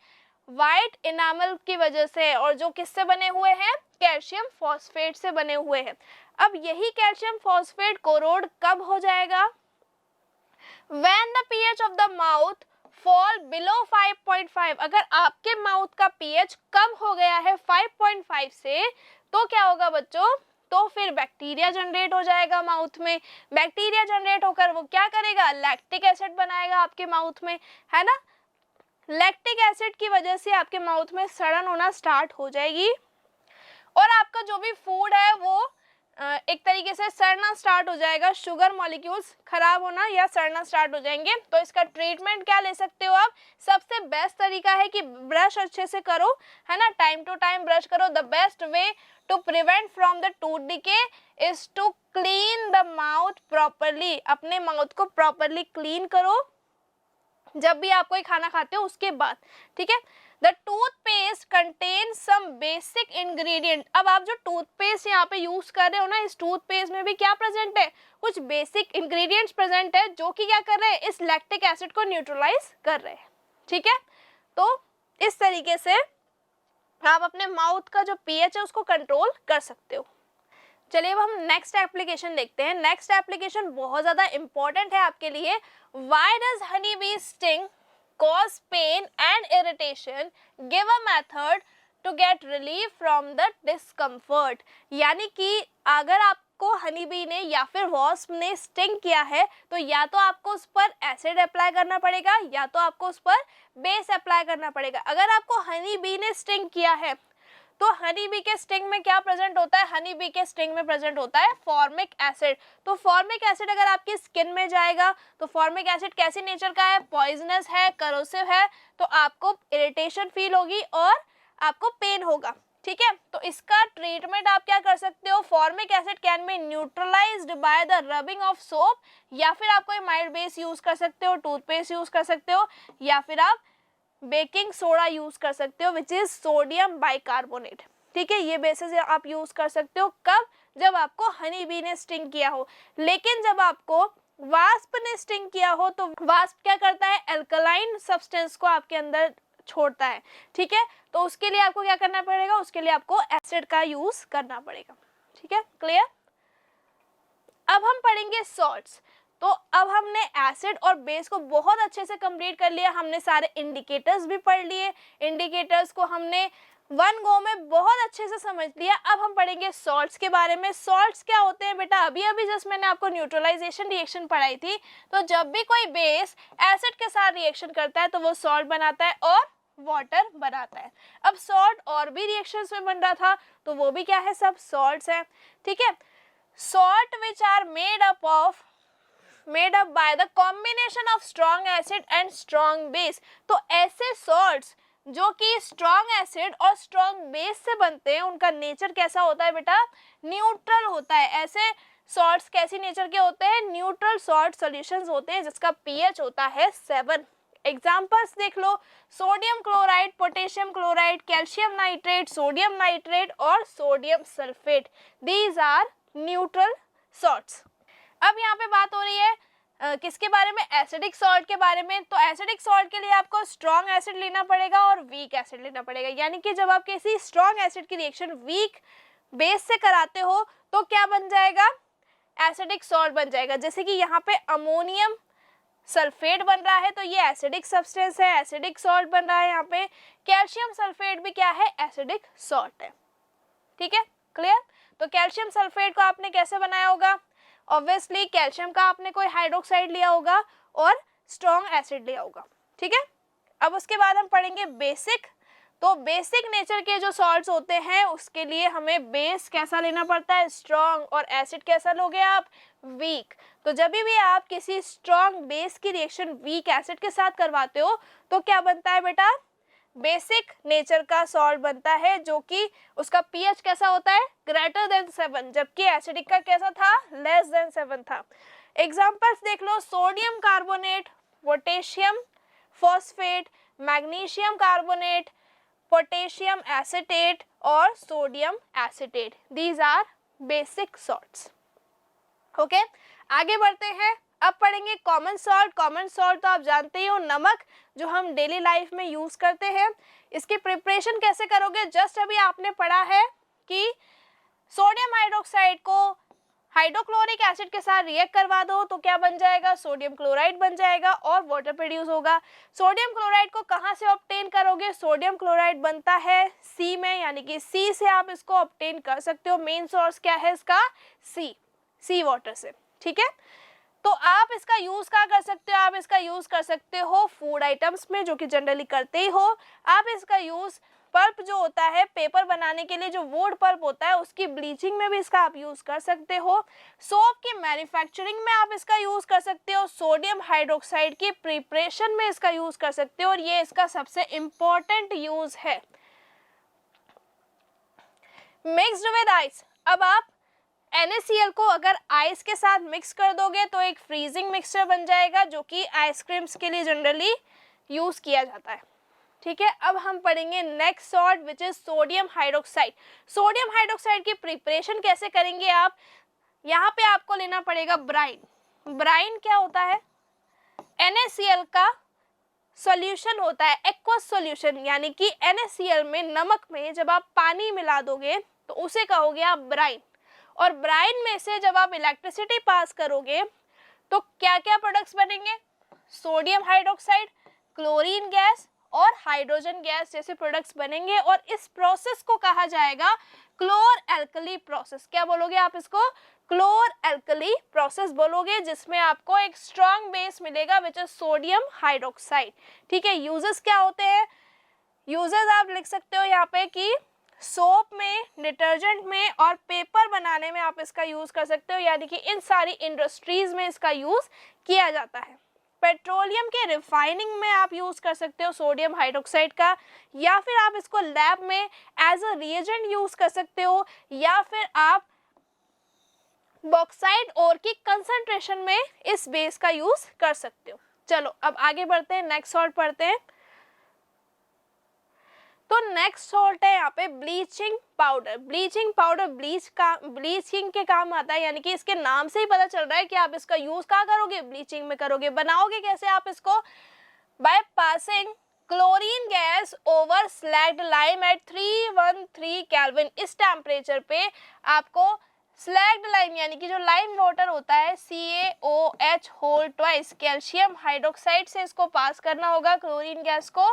वाइट इनामल की वजह से, और जो किससे बने हुए हैं, कैल्शियम फॉस्फेट से बने हुए हैं। अब यही कैल्शियम फॉस्फेट कोरोड कब हो जाएगा, when the pH of the mouth fall below 5.5, अगर आपके माउथ का पीएच कम हो गया है 5.5 से, तो क्या होगा बच्चों, तो फिर बैक्टीरिया जनरेट हो जाएगा माउथ में। बैक्टीरिया जनरेट होकर वो क्या करेगा, लैक्टिक एसिड बनाएगा आपके माउथ में, है ना। लैक्टिक एसिड की वजह से आपके माउथ में सड़न होना स्टार्ट हो जाएगी और आपका जो भी फूड है वो एक तरीके से सड़ना स्टार्ट हो जाएगा, शुगर मॉलिक्यूल्स खराब होना या सड़ना स्टार्ट हो जाएंगे। तो इसका ट्रीटमेंट क्या ले सकते हो आप, सबसे बेस्ट तरीका है कि ब्रश अच्छे से करो, है ना, टाइम टू टाइम ब्रश करो। The best way to prevent from the tooth decay is to clean the mouth properly, अपने माउथ को प्रॉपरली क्लीन करो, जब भी आप कोई खाना खाते हो उसके बाद, ठीक है। The toothpaste contain some basic ingredient. अब आप जो टूथपेस्ट यहाँ पे यूज कर रहे हो ना, इस टूथपेस्ट में भी क्या प्रेजेंट है, कुछ बेसिक इंग्रेडिएंट्स प्रेजेंट है जो कि क्या कर रहे हैं, इस लैक्टिक एसिड को न्यूट्रलाइज कर रहे हैं, ठीक है। तो इस तरीके से आप अपने माउथ का जो पीएच है उसको कंट्रोल कर सकते हो। चलिए अब हम नेक्स्ट एप्लीकेशन देखते हैं। नेक्स्ट एप्लीकेशन बहुत ज़्यादा इंपॉर्टेंट है आपके लिए। Why does honey bee sting cause pain and irritation, give a method to get relief from the discomfort. यानी कि अगर आपको हनी बी ने या फिर वॉस्प ने स्टिंग किया है तो या तो आपको उस पर एसिड अप्लाई करना पड़ेगा या तो आपको उस पर बेस अप्लाई करना पड़ेगा। अगर आपको हनी बी ने स्टिंग किया है तो हनी बी के स्टिंग में क्या प्रेजेंट होता है, हनी बी के स्टिंग में प्रेजेंट होता है फॉर्मिक एसिड। तो फॉर्मिक एसिड अगर आपकी स्किन में जाएगा तो फॉर्मिक एसिड कैसी नेचर का है, पॉइजनस है, करोसिव है, तो आपको इरिटेशन फील होगी और आपको पेन होगा, ठीक है। तो इसका ट्रीटमेंट आप क्या कर सकते हो, formic acid can be neutralised by the rubbing of soap, या फिर आप कोई माइल्ड बेस यूज कर सकते हो, टूथपेस्ट यूज कर सकते हो, या फिर आप बेकिंग सोडा यूज कर सकते हो विच इज सोडियम बाइकार्बोनेट, ठीक है। ये बेसिस आप यूज कर सकते हो कब, जब आपको हनी बी ने स्टिंग किया हो। लेकिन जब आपको वास्प ने स्टिंग किया हो तो वास्प क्या करता है, एल्कलाइन सब्सटेंस को आपके अंदर छोड़ता है, ठीक है। तो उसके लिए आपको क्या करना पड़ेगा, उसके लिए आपको एसिड का यूज करना पड़ेगा, ठीक है, क्लियर। अब हम पढ़ेंगे सॉल्ट्स। तो अब हमने एसिड और बेस को बहुत अच्छे से कंप्लीट कर लिया, हमने सारे इंडिकेटर्स भी पढ़ लिए, इंडिकेटर्स को हमने वन गो में बहुत अच्छे से समझ लिया। अब हम पढ़ेंगे सॉल्ट्स के बारे में। सॉल्ट्स क्या होते हैं बेटा, अभी अभी जस्ट मैंने आपको न्यूट्रलाइजेशन रिएक्शन पढ़ाई थी। तो जब भी कोई बेस एसिड के साथ रिएक्शन करता है तो वो सॉल्ट बनाता है और वाटर बनाता है। अब सॉल्ट और भी रिएक्शंस में बन रहा था तो वो भी क्या है, सब सॉल्ट्स है, ठीक है। Salt which are made up by the combination of strong acid and strong base. तो ऐसे सॉल्ट्स जो कि स्ट्रॉन्ग एसिड और स्ट्रॉन्ग बेस से बनते हैं उनका नेचर कैसा होता है बेटा, न्यूट्रल होता है। ऐसे सॉल्ट्स कैसी नेचर के होते हैं, न्यूट्रल सॉल्ट सॉल्यूशंस होते हैं जिसका पीएच होता है 7। एग्जाम्पल्स देख लो, sodium chloride, potassium chloride, calcium nitrate, sodium nitrate और sodium sulphate, these are neutral salts. अब यहाँ पे बात हो रही है किसके बारे में, एसिडिक सॉल्ट के बारे में। तो एसिडिक सॉल्ट के लिए आपको स्ट्रॉन्ग एसिड लेना पड़ेगा और वीक एसिड लेना पड़ेगा। यानी कि जब आप किसी स्ट्रॉन्ग एसिड की रिएक्शन वीक बेस से कराते हो तो क्या बन जाएगा, एसिडिक सॉल्ट बन जाएगा। जैसे कि यहाँ पे अमोनियम सल्फेट बन रहा है तो ये एसिडिक सब्सटेंस है, एसिडिक सॉल्ट बन रहा है। यहाँ पे कैल्शियम सल्फेट भी क्या है, एसिडिक सॉल्ट है, ठीक है, क्लियर। तो कैल्शियम सल्फेट को आपने कैसे बनाया होगा, ऑब्वियसली कैल्शियम का आपने कोई हाइड्रोक्साइड लिया होगा और स्ट्रॉन्ग एसिड लिया होगा, ठीक है। अब उसके बाद हम पढ़ेंगे बेसिक। तो बेसिक नेचर के जो सॉल्ट्स होते हैं उसके लिए हमें बेस कैसा लेना पड़ता है, स्ट्रॉन्ग, और एसिड कैसा लोगे आप, वीक। तो जब भी आप किसी स्ट्रॉन्ग बेस की रिएक्शन वीक एसिड के साथ करवाते हो तो क्या बनता है बेटा, बेसिक नेचर का सॉल्ट बनता है जो कि उसका पीएच कैसा होता है, ग्रेटर देन 7, जबकि एसिडिक का कैसा था, लेस देन 7 था। एग्जांपल्स देख लो, sodium carbonate, potassium phosphate, magnesium carbonate, potassium acetate और sodium acetate, these are basic salts. Okay, आगे बढ़ते हैं। अब पढ़ेंगे कॉमन सॉल्ट। कॉमन सॉल्ट तो आप जानते ही हो, नमक जो हम डेली लाइफ में यूज करते हैं। इसकी प्रिपरेशन कैसे करोगे, जस्ट अभी आपने पढ़ा है कि सोडियम हाइड्रोक्साइड को हाइड्रोक्लोरिक एसिड के साथ रिएक्ट करवा दो तो क्या बन जाएगा, सोडियम क्लोराइड बन जाएगा और वाटर प्रोड्यूस होगा। सोडियम क्लोराइड को कहाँ से ऑब्टेन करोगे, सोडियम क्लोराइड बनता है सी में, यानी कि सी से आप इसको ऑब्टेन कर सकते हो। मेन सोर्स क्या है इसका, सी वाटर से, ठीक है। तो आप इसका यूज क्या कर सकते हो, आप इसका यूज कर सकते हो फूड आइटम्स में, जो कि जनरली करते ही हो। आप इसका यूज पल्प जो होता है पेपर बनाने के लिए, जो वुड पल्प होता है उसकी ब्लीचिंग में भी इसका आप यूज कर सकते हो। सोप की मैन्युफैक्चरिंग में आप इसका यूज कर सकते हो। सोडियम हाइड्रोक्साइड की प्रिपरेशन में इसका यूज कर सकते हो और ये इसका सबसे इंपॉर्टेंट यूज है। मिक्स्ड विद आइस, अब आप NaCl को अगर आइस के साथ मिक्स कर दोगे तो एक फ्रीजिंग मिक्सचर बन जाएगा, जो कि आइसक्रीम्स के लिए जनरली यूज किया जाता है। ठीक है, अब हम पढ़ेंगे next salt which is sodium hydroxide. Sodium hydroxide की प्रिपरेशन कैसे करेंगे आप? यहाँ पे आपको लेना पड़ेगा ब्राइन। ब्राइन क्या होता है? NaCl का सॉल्यूशन होता है, एक्वस सॉल्यूशन, यानी कि NaCl में, नमक में जब आप पानी मिला दोगे तो उसे कहोगे आप ब्राइन। और ब्राइन में से जब आप इलेक्ट्रिसिटी पास करोगे तो क्या क्या प्रोडक्ट्स बनेंगे? सोडियम हाइड्रोक्साइड, क्लोरीन गैस और हाइड्रोजन गैस जैसे प्रोडक्ट्स बनेंगे। और इस प्रोसेस को कहा जाएगा क्लोर एल्कली प्रोसेस। क्या बोलोगे आप इसको? क्लोर एल्कली प्रोसेस बोलोगे, जिसमें आपको एक स्ट्रॉन्ग बेस मिलेगा विच इज सोडियम हाइड्रोक्साइड। ठीक है, यूजेस क्या होते हैं? यूजेस आप लिख सकते हो यहाँ पे कि सोप में, डिटर्जेंट में और पेपर बनाने में आप इसका यूज कर सकते हो, यानी कि इन सारी इंडस्ट्रीज में इसका यूज किया जाता है। पेट्रोलियम के रिफाइनिंग में आप यूज कर सकते हो सोडियम हाइड्रोक्साइड का, या फिर आप इसको लैब में एज अ रिएजेंट यूज कर सकते हो, या फिर आप बॉक्साइड ओर की कंसंट्रेशन में इस बेस का यूज कर सकते हो। चलो अब आगे बढ़ते हैं, नेक्स्ट सॉल्ट पढ़ते हैं। तो नेक्स्ट सॉल्ट है यहाँ पे bleaching powder. Bleaching powder bleaching के काम आता है, यानी कि इसके नाम से ही पता चल रहा है कि आप इसका यूज कहाँ करोगे? ब्लीचिंग में करोगे। बनाओगे कैसे आप इसको? By passing chlorine gas over slaked lime at 313 kelvin. इस टेम्परेचर पे आपको स्लैग्ड लाइम, यानी कि जो लाइम वाटर होता है, CaOH whole twice calcium hydroxide से इसको पास करना होगा क्लोरीन गैस को,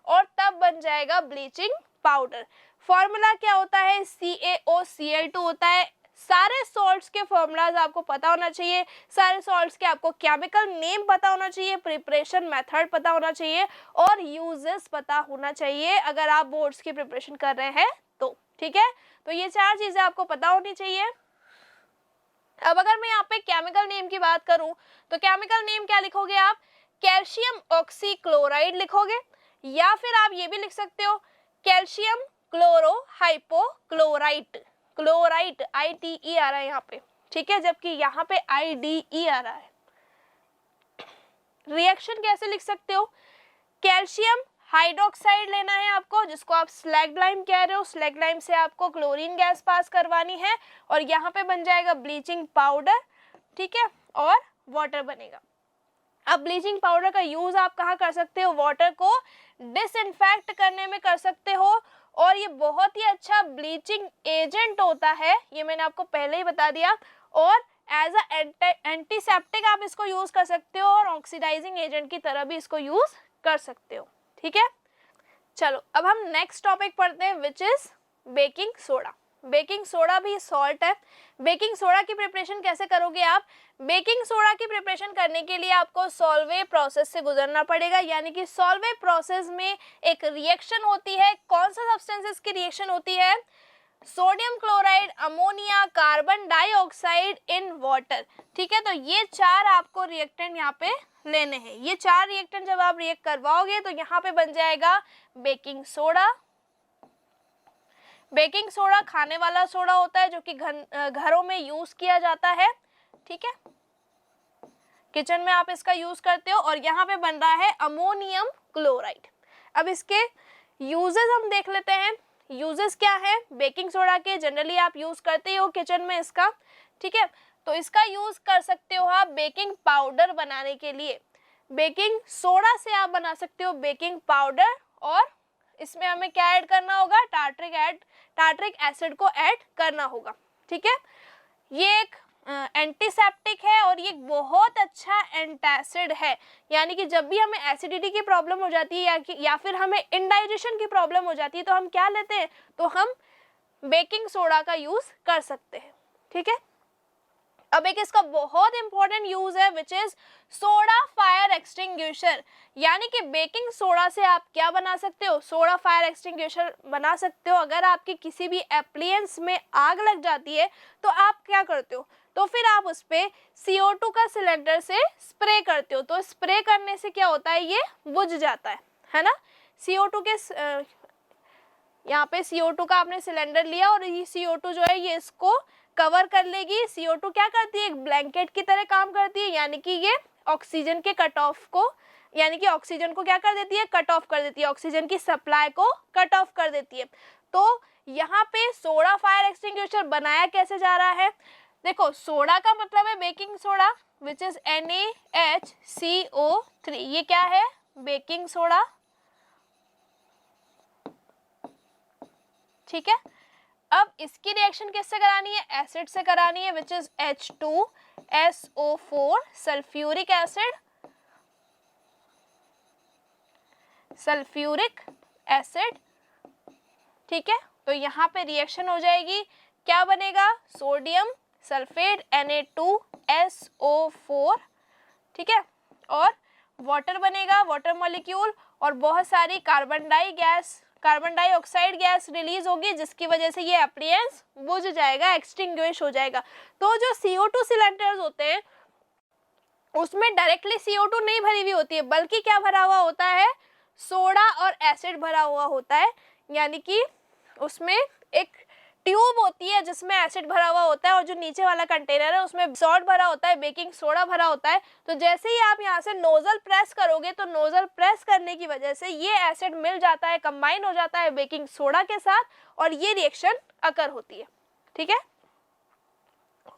और तब बन जाएगा ब्लीचिंग पाउडर। फॉर्मूला क्या होता है? CaOCl2 होता है। सारे सॉल्ट्स के फॉर्मूलाज आपको पता होना चाहिए, सारे सॉल्ट्स के आपको केमिकल नेम पता होना चाहिए, प्रिपरेशन मेथड पता होना चाहिए और यूजेस पता होना चाहिए अगर आप बोर्ड्स की प्रिपरेशन कर रहे हैं तो। ठीक है, तो ये 4 चीजें आपको पता होनी चाहिए। अब अगर मैं यहाँ पे केमिकल नेम की बात करूं तो केमिकल नेम क्या लिखोगे आप? कैल्शियम ऑक्सीक्लोराइड लिखोगे, या फिर आप ये भी लिख सकते हो calcium chloro hypochlorite. Chlorite ITE आ रहा है यहाँ पे, ठीक है, जबकि यहाँ पे IDE आ रहा है। रिएक्शन कैसे लिख सकते हो? कैल्शियम हाइड्रोक्साइड लेना है आपको, जिसको आप स्लैग्ड लाइम कह रहे हो। स्लैग्ड लाइम से आपको क्लोरीन गैस पास करवानी है और यहाँ पे बन जाएगा ब्लीचिंग पाउडर। ठीक है, और वाटर बनेगा। अब ब्लीचिंग पाउडर का यूज आप कहाँ कर सकते हो? वाटर को डिसइंफेक्ट करने में कर सकते हो, और ये बहुत ही अच्छा ब्लीचिंग एजेंट होता है, ये मैंने आपको पहले ही बता दिया। और एज अ एंटीसेप्टिक आप इसको यूज कर सकते हो, और ऑक्सीडाइजिंग एजेंट की तरह भी इसको यूज कर सकते हो। ठीक है, चलो अब हम नेक्स्ट टॉपिक पढ़ते हैं which is baking soda. Baking soda भी सॉल्ट है। बेकिंग सोडा की प्रिपरेशन कैसे करोगे आप? बेकिंग सोडा की प्रिपरेशन करने के लिए आपको सॉल्वे प्रोसेस से गुजरना पड़ेगा, यानी कि सॉल्वे प्रोसेस में एक रिएक्शन होती है। कौन सा सब्सटेंसेस की रिएक्शन होती है? Sodium chloride, ammonia, carbon dioxide in water. ठीक है, तो ये 4 आपको रिएक्टेंट यहाँ पे लेने हैं। ये 4 रिएक्टेंट जब आप रिएक्ट करवाओगे तो यहाँ पे बन जाएगा बेकिंग सोडा। बेकिंग सोडा खाने वाला सोडा होता है, जो कि घरों में यूज किया जाता है। ठीक है, किचन में आप इसका यूज करते हो। और यहाँ पे बन रहा है अमोनियम क्लोराइड। अब इसके यूजेस हम देख लेते हैं। यूजेस क्या है बेकिंग सोडा के? जनरली आप यूज करते हो किचन में इसका। ठीक है, तो इसका यूज कर सकते हो आप बेकिंग पाउडर बनाने के लिए। बेकिंग सोडा से आप बना सकते हो बेकिंग पाउडर, और इसमें हमें क्या ऐड करना होगा? टार्ट्रिक एसिड को ऐड करना होगा। ठीक है, ये एक एंटीसेप्टिक है और ये बहुत अच्छा एंटासिड है, यानी कि जब भी हमें एसिडिटी की प्रॉब्लम हो जाती है या फिर हमें इंडाइजेशन की प्रॉब्लम हो जाती है तो हम क्या लेते हैं? तो हम बेकिंग सोडा का यूज कर सकते हैं। ठीक है, अब एक इसका बहुत इंपॉर्टेंट यूज है which is soda fire extinguisher, यानी कि बेकिंग सोडा से आप क्या बना सकते हो? सोडा फायर एक्सटिंग्विशर बना सकते हो। अगर आपकी किसी भी एप्लियंस में आग लग जाती है तो आप क्या करते हो? तो फिर आप उस पर CO2 का सिलेंडर से स्प्रे करते हो। तो स्प्रे करने से क्या होता है? ये बुझ जाता है ना। CO2 के यहाँ पे CO2 का आपने सिलेंडर लिया और ये CO2 जो है ये इसको कवर कर लेगी। CO2 क्या करती है, एक ब्लैंकेट की तरह काम करती है, यानी कि ये ऑक्सीजन के कट ऑफ को, यानी कि ऑक्सीजन को क्या कर देती है, कट ऑफ कर देती है, ऑक्सीजन की सप्लाई को कट ऑफ कर देती है। तो यहाँ पे सोडा फायर एक्सटिंग्विशर बनाया कैसे जा रहा है, देखो सोडा का मतलब है baking soda which is NaHCO3, ये क्या है, बेकिंग सोडा, ठीक है। अब इसकी रिएक्शन किससे करानी है, एसिड से करानी है which is H2SO4 sulphuric acid, sulphuric acid, ठीक है। तो यहाँ पे रिएक्शन हो जाएगी, क्या बनेगा, सोडियम सल्फेट Na2SO4, ठीक है, और वाटर बनेगा, वाटर मॉलिक्यूल, और बहुत सारी कार्बन डाइऑक्साइड गैस रिलीज होगी, जिसकी वजह से ये एप्लियंस बुझ जाएगा, एक्सटिंग्विश हो जाएगा। तो जो CO2 सिलेंडर्स होते हैं उसमें डायरेक्टली CO2 नहीं भरी हुई होती है, बल्कि क्या भरा हुआ होता है, सोडा और एसिड भरा हुआ होता है, यानी कि उसमें एक ट्यूब होती है जिसमें एसिड भरा हुआ होता है, और जो नीचे वाला कंटेनर है उसमें सॉल्ट भरा होता है, बेकिंग सोडा भरा होता है। तो जैसे ही आप यहाँ से नोजल प्रेस करोगे तो नोजल प्रेस करने की वजह से ये एसिड मिल जाता है, कंबाइन हो जाता है बेकिंग सोडा के साथ, और ये रिएक्शन अकर होती है, ठीक है।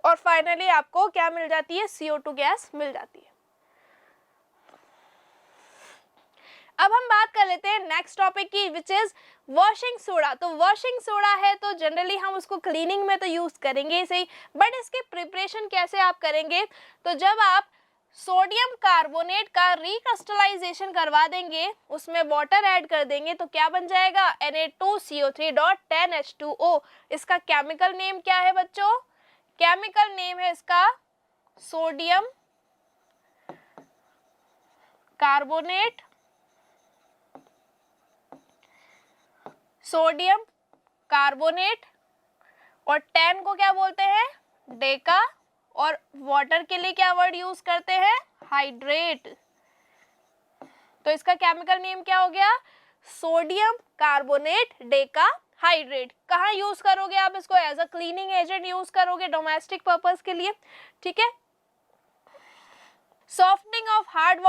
और फाइनली आपको क्या मिल जाती है, CO2 गैस मिल जाती है। अब हम बात कर लेते हैं नेक्स्ट टॉपिक की विच इज वॉशिंग सोडा। तो वॉशिंग सोडा है तो जनरली हम उसको क्लीनिंग में तो यूज करेंगे ही सही, बट इसके प्रिपरेशन कैसे आप करेंगे, तो जब आप सोडियम कार्बोनेट का रिक्रिस्टलाइजेशन करवा देंगे, उसमें वाटर ऐड कर देंगे, तो क्या बन जाएगा, Na2CO3.10H2O। इसका केमिकल नेम क्या है बच्चों, केमिकल नेम है इसका सोडियम कार्बोनेट, सोडियम कार्बोनेट, और 10 को क्या बोलते हैं, डेका, और वाटर के लिए क्या वर्ड यूज करते हैं, हाइड्रेट। तो इसका केमिकल नेम क्या हो गया, सोडियम कार्बोनेट डेका हाइड्रेट। कहाँ यूज करोगे आप इसको, as a cleaning agent use करोगे डोमेस्टिक पर्पस के लिए, ठीक है। सॉफ्टनिंग ऑफ हार्ड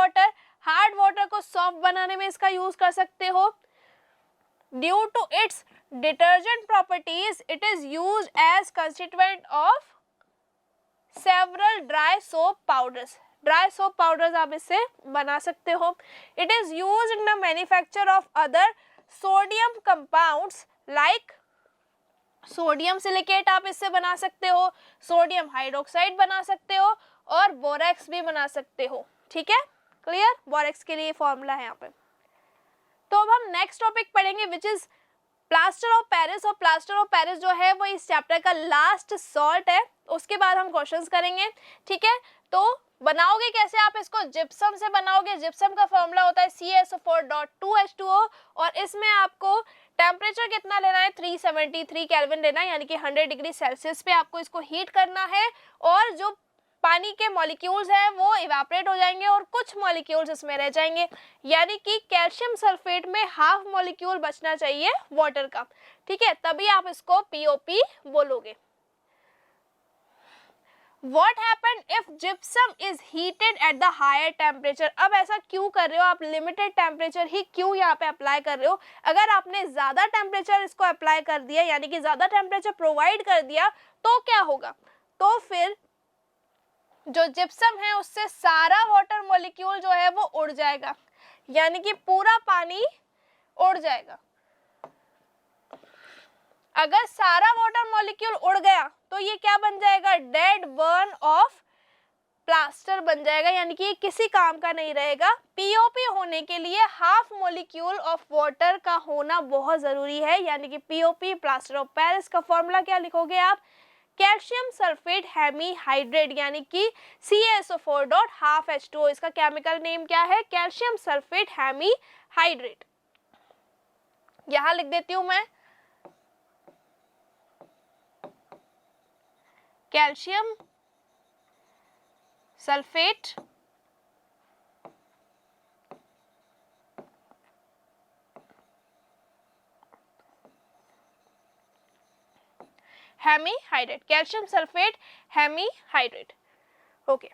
वाटर को सॉफ्ट बनाने में इसका यूज कर सकते हो। Due to its detergent properties, it is used as constituent of several dry soap powders. Dry soap powders आप इससे बना सकते हो। It is used in the manufacture of other sodium compounds like sodium silicate आप इससे बना सकते हो, सोडियम हाइड्रोक्साइड बना सकते हो, और बोरेक्स भी बना सकते हो, ठीक है, क्लियर। बोरेक्स के लिए फॉर्मूला है यहाँ पे। तो अब हम नेक्स्ट टॉपिक पढ़ेंगे which is plaster of Paris, और प्लास्टर ऑफ पेरिस जो है वो इस चैप्टर का लास्ट सॉल्ट है, उसके बाद हम क्वेश्चंस करेंगे, ठीक है। तो बनाओगे कैसे आप इसको, जिप्सम से बनाओगे। जिप्सम का फॉर्मूला होता है CaSO4.2H2O, और इसमें आपको टेम्परेचर कितना लेना है, 373 केल्विन लेना है, यानी कि 100 डिग्री सेल्सियस पे आपको इसको हीट करना है, और जो पानी के मॉलिक्यूल्स हैं वो इवेपोरेट हो जाएंगे और कुछ मॉलिक्यूल्स इसमें रह जाएंगे, यानी कि कैल्शियम सल्फेट में हाफ मॉलिक्यूल बचना चाहिए वाटर का, ठीक है, तभी आप इसको POP बोलोगे। What happened if gypsum is heated at the higher temperature? अब ऐसा क्यों कर रहे हो आप, लिमिटेड टेम्परेचर ही क्यों यहाँ पे अप्लाई कर रहे हो। अगर आपने ज़्यादा टेम्परेचर इसको अप्लाई कर दिया, यानी कि ज़्यादा टेम्परेचर प्रोवाइड कर दिया, तो क्या होगा, तो फिर जो जिप्सम है उससे सारा वाटर मॉलिक्यूल जो है वो उड़ जाएगा, यानी कि पूरा पानी उड़ जाएगा। अगर सारा वाटर मॉलिक्यूल उड़ गया तो ये क्या बन जाएगा, डेड बर्न ऑफ प्लास्टर बन जाएगा, यानी कि किसी काम का नहीं रहेगा। POP होने के लिए हाफ मॉलिक्यूल ऑफ वाटर का होना बहुत जरूरी है, यानी कि POP प्लास्टर ऑफ पेरिस का फॉर्मूला क्या लिखोगे आप, कैल्शियम सल्फेट हेमीहाइड्रेट, यानी कि CaSO4.12H2O। इसका केमिकल नेम क्या है, कैल्शियम सल्फेट हेमीहाइड्रेट। यहां लिख देती हूं मैं, calcium sulphate hemihydrate, calcium sulphate hemihydrate. Okay,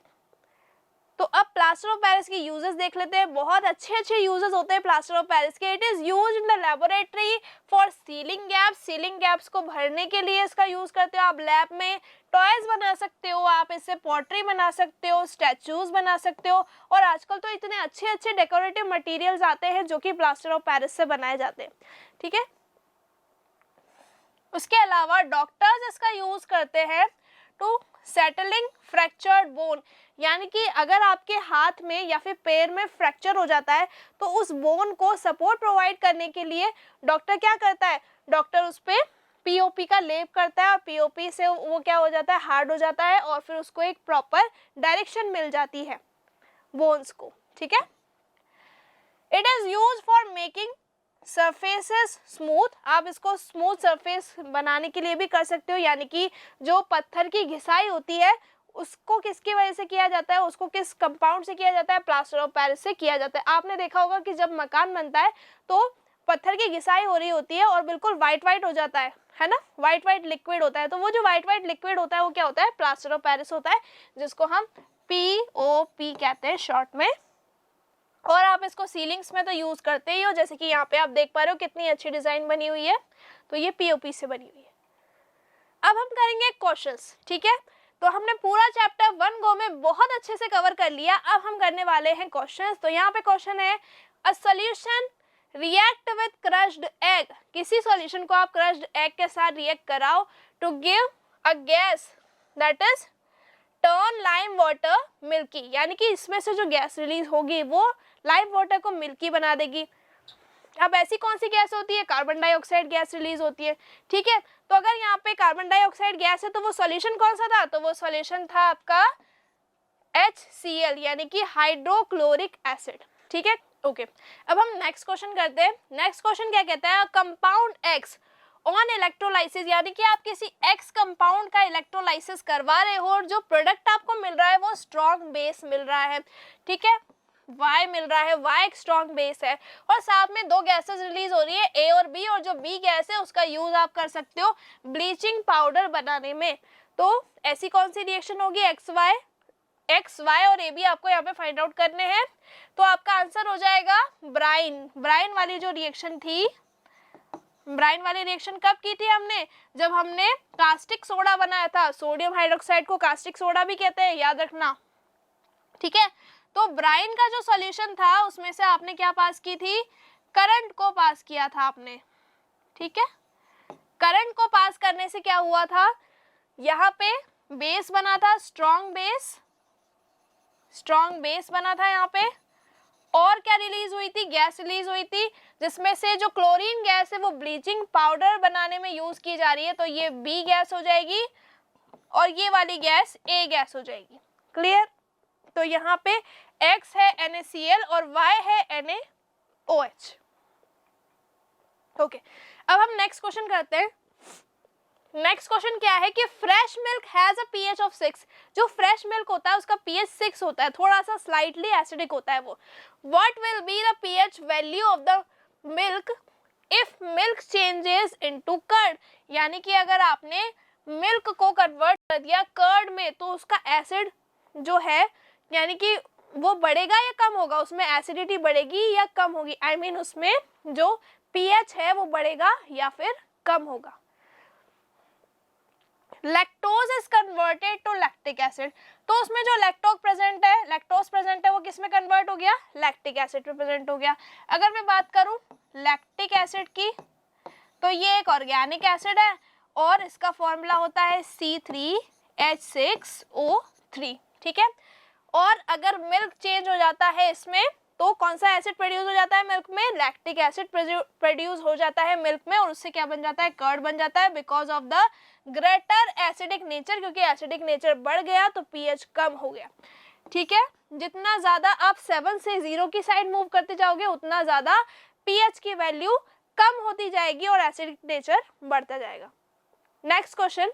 तो अब प्लास्टर ऑफ पेरिस के यूजेस देख लेते हैं। बहुत अच्छे अच्छे यूजेस होते हैं प्लास्टर ऑफ पेरिस के। It is use in the laboratory for ceiling gaps, ceiling gaps को भरने के लिए इसका यूज करते हो। आप लैब में टॉयज बना सकते हो, आप इससे पॉटरी बना सकते हो, स्टैचूज बना सकते हो, और आजकल तो इतने अच्छे अच्छे डेकोरेटिव मटेरियल्स आते हैं जो कि प्लास्टर ऑफ पेरिस से बनाए जाते हैं, ठीक है। उसके अलावा डॉक्टर्स इसका यूज करते हैं टू सेटलिंग फ्रैक्चर्ड बोन, यानी कि अगर आपके हाथ में या फिर पैर में फ्रैक्चर हो जाता है तो उस बोन को सपोर्ट प्रोवाइड करने के लिए डॉक्टर क्या करता है, डॉक्टर उस पर पीओपी का लेप करता है, और पीओपी से वो क्या हो जाता है, हार्ड हो जाता है, और फिर उसको एक प्रॉपर डायरेक्शन मिल जाती है बोन्स को, ठीक है। It is use for making surfaces smooth, आप इसको स्मूथ सरफेस बनाने के लिए भी कर सकते हो, यानी कि जो पत्थर की घिसाई होती है उसको किसकी वजह से किया जाता है, उसको किस कंपाउंड से किया जाता है, प्लास्टर ऑफ पेरिस से किया जाता है। आपने देखा होगा कि जब मकान बनता है तो पत्थर की घिसाई हो रही होती है और बिल्कुल वाइट वाइट हो जाता है ना, वाइट वाइट लिक्विड होता है, तो वो जो वाइट वाइट लिक्विड होता है वो क्या होता है, प्लास्टर ऑफ पेरिस होता है, जिसको हम POP कहते हैं शॉर्ट में। और आप इसको सीलिंग्स में तो यूज करते ही हो, जैसे कि यहाँ पे आप देख पा रहे हो कितनी अच्छी डिजाइन बनी हुई है, तो ये POP से बनी हुई है। अब हम करेंगे क्वेश्चंस, ठीक है। तो हमने पूरा चैप्टर 1 गो में बहुत अच्छे से कवर कर लिया। अब हम करने वाले हैं क्वेश्चंस। तो यहाँ पे क्वेश्चन है, a solution react with crushed egg, किसी सॉल्यूशन को आप क्रश्ड एग के साथ रिएक्ट कराओ to give a gas that is turn lime water milky, यानी कि इसमें से जो गैस रिलीज होगी वो लाइम वाटर को मिल्की बना देगी। अब ऐसी कौन सी गैस होती है, कार्बन डाइऑक्साइड गैस रिलीज होती है, ठीक है। तो अगर यहाँ पे कार्बन डाइऑक्साइड गैस है तो वो सॉल्यूशन कौन सा था, तो वो सॉल्यूशन था आपका HCl, यानी कि हाइड्रोक्लोरिक एसिड, ठीक है। ओके, अब हम नेक्स्ट क्वेश्चन करते हैं। नेक्स्ट क्वेश्चन क्या कहता है, कंपाउंड X ऑन इलेक्ट्रोलाइसिस, यानी कि आप किसी X कंपाउंड का इलेक्ट्रोलाइसिस करवा रहे हो और जो प्रोडक्ट आपको मिल रहा है वो स्ट्रॉन्ग बेस मिल रहा है, ठीक है, Y मिल रहा है, Y एक स्ट्रॉन्ग बेस है, और साथ में दो गैसेस रिलीज हो रही है A और B, और जो B गैस है उसका यूज आप कर सकते हो ब्लीचिंग पाउडर बनाने में। तो ऐसी कौन सी रिएक्शन होगी, X, Y और AB आपको यहाँ पे फाइंड आउट करने हैं। तो आपका आंसर हो जाएगा ब्राइन। ब्राइन वाली जो रिएक्शन थी, ब्राइन वाली रिएक्शन कब की थी हमने, जब हमने कास्टिक सोडा बनाया था। सोडियम हाइड्रोक्साइड को कास्टिक सोडा भी कहते हैं, याद रखना, ठीक है। तो ब्राइन का जो सॉल्यूशन था उसमें से आपने क्या पास की थी, करंट को पास किया था आपने, ठीक है। करंट को पास करने से क्या हुआ था, यहाँ पे बेस बना था, स्ट्रॉन्ग बेस बना था यहाँ पे, और क्या रिलीज हुई थी, गैस रिलीज हुई थी, जिसमें से जो क्लोरीन गैस है वो ब्लीचिंग पाउडर बनाने में यूज की जा रही है, तो ये B गैस हो जाएगी और ये वाली गैस A गैस हो जाएगी। क्लियर। तो यहाँ पे X है NaCl और Y है NaOH। ओके, अब हम नेक्स्ट क्वेश्चन करते हैं। नेक्स्ट क्वेश्चन क्या है कि fresh milk has a pH of 6, जो फ्रेश मिल्क होता है उसका pH 6 होता है, थोड़ा सा स्लाइटली एसिडिक होता है वो। What will be the pH value of the milk if milk changes into curd, यानी कि अगर आपने मिल्क को कन्वर्ट कर दिया कर्ड में तो उसका एसिड जो है यानी कि वो बढ़ेगा या कम होगा, उसमें एसिडिटी बढ़ेगी या कम होगी, आई मीन उसमें जो pH है वो बढ़ेगा या फिर कम होगा। Lactose is converted to lactic acid, तो उसमें जो लैक्टोज प्रेजेंट है वो किस में कन्वर्ट हो गया, लैक्टिक एसिड में प्रेजेंट हो गया। अगर मैं बात करूं लैक्टिक एसिड की, तो ये एक ऑर्गेनिक एसिड है और इसका फॉर्मूला होता है C3H6O3, ठीक है। और अगर मिल्क चेंज हो जाता है इसमें तो कौन सा एसिड प्रोड्यूस हो जाता है मिल्क में, लैक्टिक एसिड प्रोड्यूस हो जाता है मिल्क में, और उससे क्या बन जाता है, कर्ड बन जाता है, because of the greater acidic nature, क्योंकि एसिडिक नेचर बढ़ गया तो pH कम हो गया, ठीक है। जितना ज्यादा आप 7 से 0 की साइड मूव करते जाओगे उतना ज्यादा pH की वैल्यू कम होती जाएगी और एसिडिक नेचर बढ़ता जाएगा। Next question,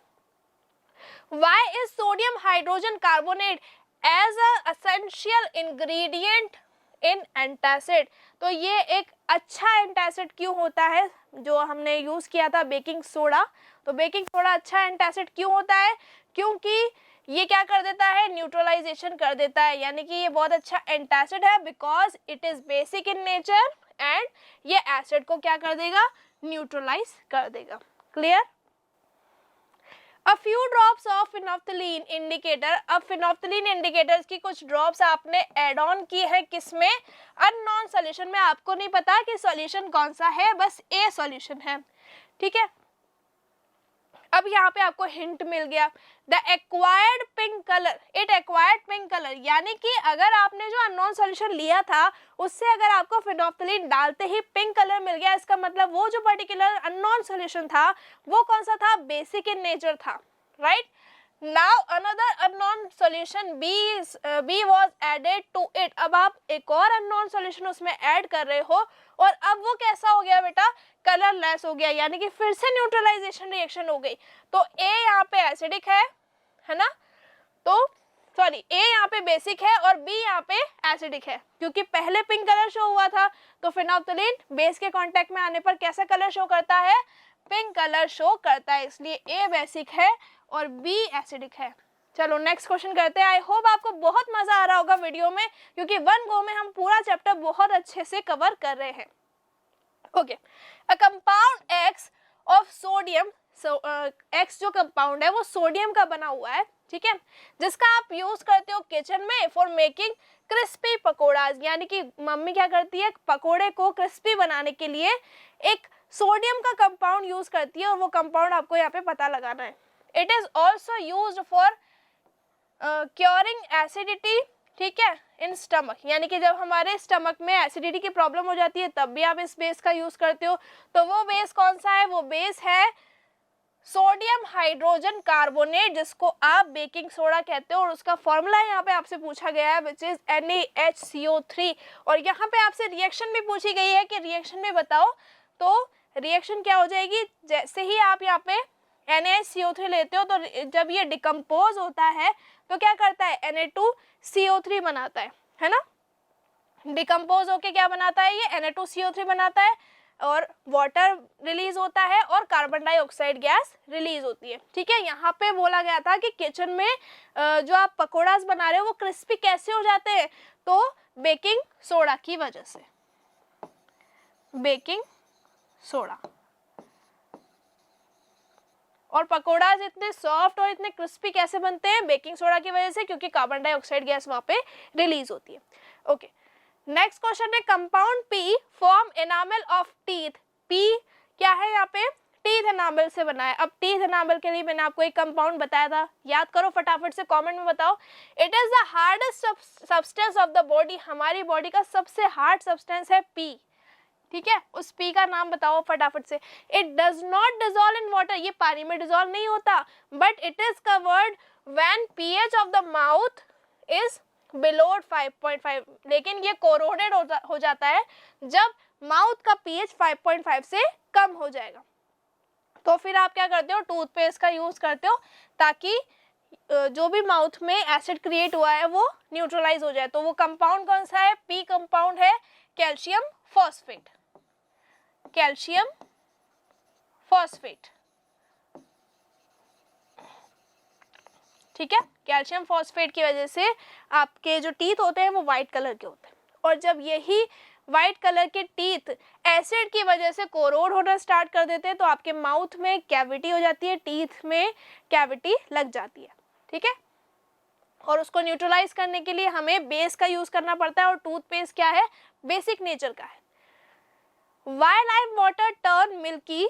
why is sodium hydrogen carbonate as a essential ingredient in antacid. तो ये एक अच्छा एंटासिड क्यों होता है, जो हमने यूज किया था बेकिंग सोडा, तो बेकिंग सोडा अच्छा एंटासिड क्यों होता है, क्योंकि ये क्या कर देता है, न्यूट्रलाइजेशन कर देता है, यानी कि ये बहुत अच्छा एंटासिड है because it is basic in nature and ये एसिड को क्या कर देगा, न्यूट्रलाइज कर देगा। Clear. A few drops of phenolphthalein indicator, अब phenolphthalein indicators की कुछ ड्रॉप्स आपने एड ऑन की है किसमें, अननोन सॉल्यूशन में। आपको नहीं पता कि सॉल्यूशन कौन सा है, बस ए सॉल्यूशन है, ठीक है। अब यहाँ पे आपको हिंट मिल गया, the acquired pink colour, it acquired pink colour, यानी कि अगर आपने जो अननोन सॉल्यूशन लिया था उससे अगर आपको फिनोल्फ्थलीन डालते ही पिंक कलर मिल गया, इसका मतलब वो जो पर्टिकुलर अननोन सॉल्यूशन था वो कौन सा था, बेसिक इन नेचर था, right. Now another unknown solution be was added to it, अब आप एक और अननोन सॉल्यूशन उसमें ऐड कर रहे हो और अब वो कैसा हो गया बेटा, कलरलेस हो गया, यानी कि फिर से न्यूट्रलाइजेशन रिएक्शन हो गई। तो ए यहाँ पे एसिडिक है ना, तो सॉरी ए यहाँ पे बेसिक है और बी यहाँ पे एसिडिक है, क्योंकि पहले पिंक कलर शो हुआ था, तो फिनोल्फ्थलीन बेस के कांटेक्ट में आने पर कैसा कलर शो करता है, पिंक कलर शो करता है, इसलिए ए बेसिक है और बी एसिडिक है। चलो नेक्स्ट क्वेश्चन करते हैं। आई होप आपको बहुत मजा आ रहा होगा वीडियो में, क्योंकि वन गो में हम पूरा चैप्टर बहुत अच्छे से कवर कर रहे हैं। Okay, a compound x of sodium, x जो कंपाउंड है वो सोडियम का बना हुआ है, ठीक है, जिसका आप यूज करते हो किचन में फॉर मेकिंग क्रिस्पी पकोड़ाज, यानी कि मम्मी क्या करती है, पकोड़े को क्रिस्पी बनाने के लिए एक सोडियम का कंपाउंड यूज करती है और वो कंपाउंड आपको यहाँ पे पता लगाना है। It is also used for curing acidity, ठीक है, इन स्टमक, यानी कि जब हमारे स्टमक में एसिडिटी की प्रॉब्लम हो जाती है तब भी आप इस बेस का यूज करते हो। तो वो बेस कौन सा है, वो बेस है सोडियम हाइड्रोजन कार्बोनेट, जिसको आप बेकिंग सोडा कहते हो, और उसका फॉर्मूला यहाँ पे आपसे पूछा गया है विच इज NaHCO3। और यहाँ पे आपसे रिएक्शन भी पूछी गई है कि रिएक्शन में बताओ, तो रिएक्शन क्या हो जाएगी, जैसे ही आप यहाँ पे NaCO3 लेते हो तो जब ये डिकम्पोज होता है तो क्या करता है, Na2CO3 बनाता है ना, डिकम्पोज होके क्या बनाता है, ये Na2CO3 बनाता है और वाटर रिलीज होता है और कार्बन डाइऑक्साइड गैस रिलीज होती है, ठीक है। यहाँ पे बोला गया था कि किचन में जो आप पकोड़ास बना रहे हो वो क्रिस्पी कैसे हो जाते हैं, तो बेकिंग सोडा की वजह से, बेकिंग सोडा। और पकोड़ाज इतने सॉफ्ट और इतने क्रिस्पी कैसे बनते हैं, बेकिंग सोडा की वजह से, क्योंकि कार्बन डाइऑक्साइड गैस वहां पे रिलीज होती है। ओके, नेक्स्ट क्वेश्चन है, compound P form enamel of teeth, P क्या है यहाँ पे, टीथ एनामल से बना है। अब टीथ एनामल के लिए मैंने आपको एक कंपाउंड बताया था, याद करो फटाफट से, कमेंट में बताओ। It is the hardest substance of the body, हमारी बॉडी का सबसे हार्ड सब्सटेंस है पी, ठीक है, उस पी का नाम बताओ फटाफट से। It does not dissolve in water, ये पानी में डिजोल्व नहीं होता, but it is covered when pH of the mouth is below 5.5, लेकिन ये कोरोडेड हो जाता है जब माउथ का पीएच 5.5 से कम हो जाएगा। तो फिर आप क्या करते हो, टूथपेस्ट का यूज करते हो ताकि जो भी माउथ में एसिड क्रिएट हुआ है वो न्यूट्रलाइज हो जाए। तो वो कंपाउंड कौन सा है, पी कंपाउंड है कैल्शियम फॉस्फेट, कैल्शियम फॉस्फेट, ठीक है। कैल्शियम फॉस्फेट की वजह से आपके जो टीथ होते हैं वो वाइट कलर के होते हैं, और जब यही वाइट कलर के टीथ एसिड की वजह से कोरोड होना स्टार्ट कर देते हैं तो आपके माउथ में कैविटी हो जाती है, टीथ में कैविटी लग जाती है, ठीक है। और उसको न्यूट्रलाइज करने के लिए हमें बेस का यूज करना पड़ता है, और टूथपेस्ट क्या है, बेसिक नेचर का है। Why lime water turn milky?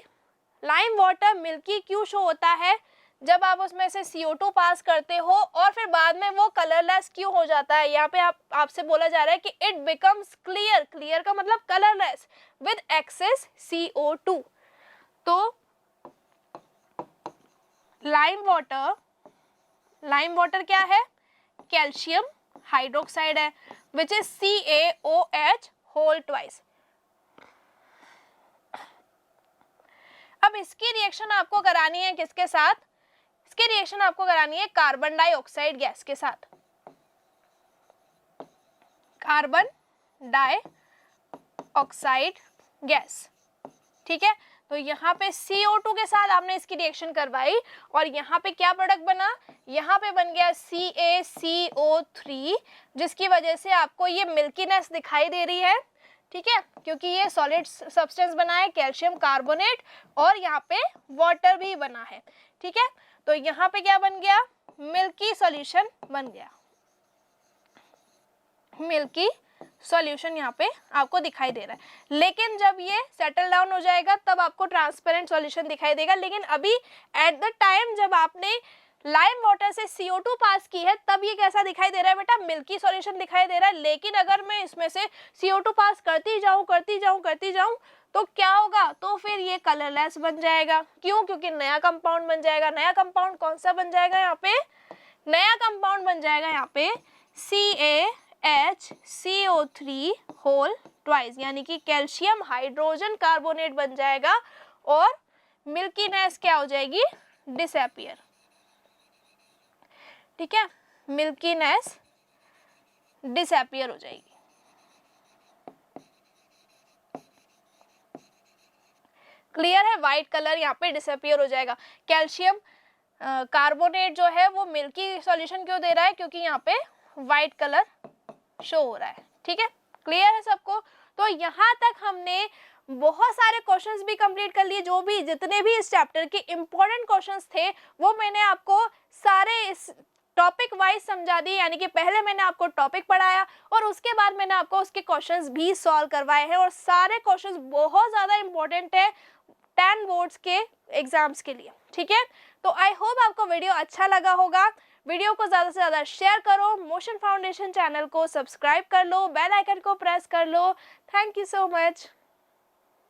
Lime water milky क्यों शो होता है, जब आप उसमें से CO2 पास करते हो और फिर बाद में वो कलरलेस क्यों हो जाता है। यहाँ पे आपसे बोला जा रहा है कि इट बिकम्स क्लियर, क्लियर का मतलब कलरलेस विद एक्सेस CO2। तो लाइम वाटर क्या है, कैल्शियम हाइड्रोक्साइड है which is CaOH whole twice. अब इसकी रिएक्शन आपको करानी है किसके साथ, इसकी रिएक्शन आपको करानी है कार्बन डाइऑक्साइड गैस के साथ, कार्बन डाई ऑक्साइड गैस। ठीक है, तो यहाँ पे CO2 के साथ आपने इसकी रिएक्शन करवाई और यहाँ पे क्या प्रोडक्ट बना, यहाँ पे बन गया CaCO3, जिसकी वजह से आपको ये मिल्कीनेस दिखाई दे रही है। ठीक है, क्योंकि ये सॉलिड सब्सटेंस बना है, कैल्शियम कार्बोनेट, और यहाँ पे वाटर भी बना है। ठीक है, तो यहाँ पे क्या बन गया, मिल्की सॉल्यूशन बन गया, मिल्की सॉल्यूशन यहाँ पे आपको दिखाई दे रहा है। लेकिन जब ये सेटल डाउन हो जाएगा तब आपको ट्रांसपेरेंट सॉल्यूशन दिखाई देगा। लेकिन अभी एट द टाइम जब आपने लाइम वाटर से CO2 पास की है तब ये कैसा दिखाई दे रहा है बेटा, मिल्की सॉल्यूशन दिखाई दे रहा है। लेकिन अगर मैं इसमें से CO2 पास करती जाऊं तो क्या होगा, तो फिर ये कलरलेस बन जाएगा। क्यों, क्योंकि नया कंपाउंड बन जाएगा। नया कंपाउंड कौन सा बन जाएगा, यहाँ पे नया कंपाउंड बन जाएगा यहाँ पे CaHCO3 होल ट्वाइस, यानी कि कैल्शियम हाइड्रोजन कार्बोनेट बन जाएगा और मिल्कीनेस क्या हो जाएगी, डिसअपियर। ठीक है, मिल्कीनेस डिसअपियर हो जाएगी। क्लियर है, व्हाइट कलर यहाँ पे डिसअपियर हो जाएगा। कैल्शियम कार्बोनेट जो है वो मिल्की सॉल्यूशन क्यों दे रहा है, क्योंकि यहाँ पे व्हाइट कलर शो हो रहा है। ठीक है, क्लियर है सबको। तो यहाँ तक हमने बहुत सारे क्वेश्चंस भी कंप्लीट कर लिए। जो भी जितने भी इस चैप्टर के इम्पोर्टेंट क्वेश्चंस थे वो मैंने आपको सारे इस टॉपिक वाइज समझा दिए। यानी कि पहले मैंने आपको टॉपिक पढ़ाया और उसके बाद मैंने आपको उसके क्वेश्चंस भी सॉल्व करवाए हैं, और सारे क्वेश्चंस बहुत ज़्यादा इंपॉर्टेंट है 10 बोर्ड्स के एग्जाम्स के लिए। ठीक है, तो आई होप आपको वीडियो अच्छा लगा होगा। वीडियो को ज़्यादा से ज़्यादा शेयर करो, मोशन फाउंडेशन चैनल को सब्सक्राइब कर लो, बेल आइकन को प्रेस कर लो। Thank you so much.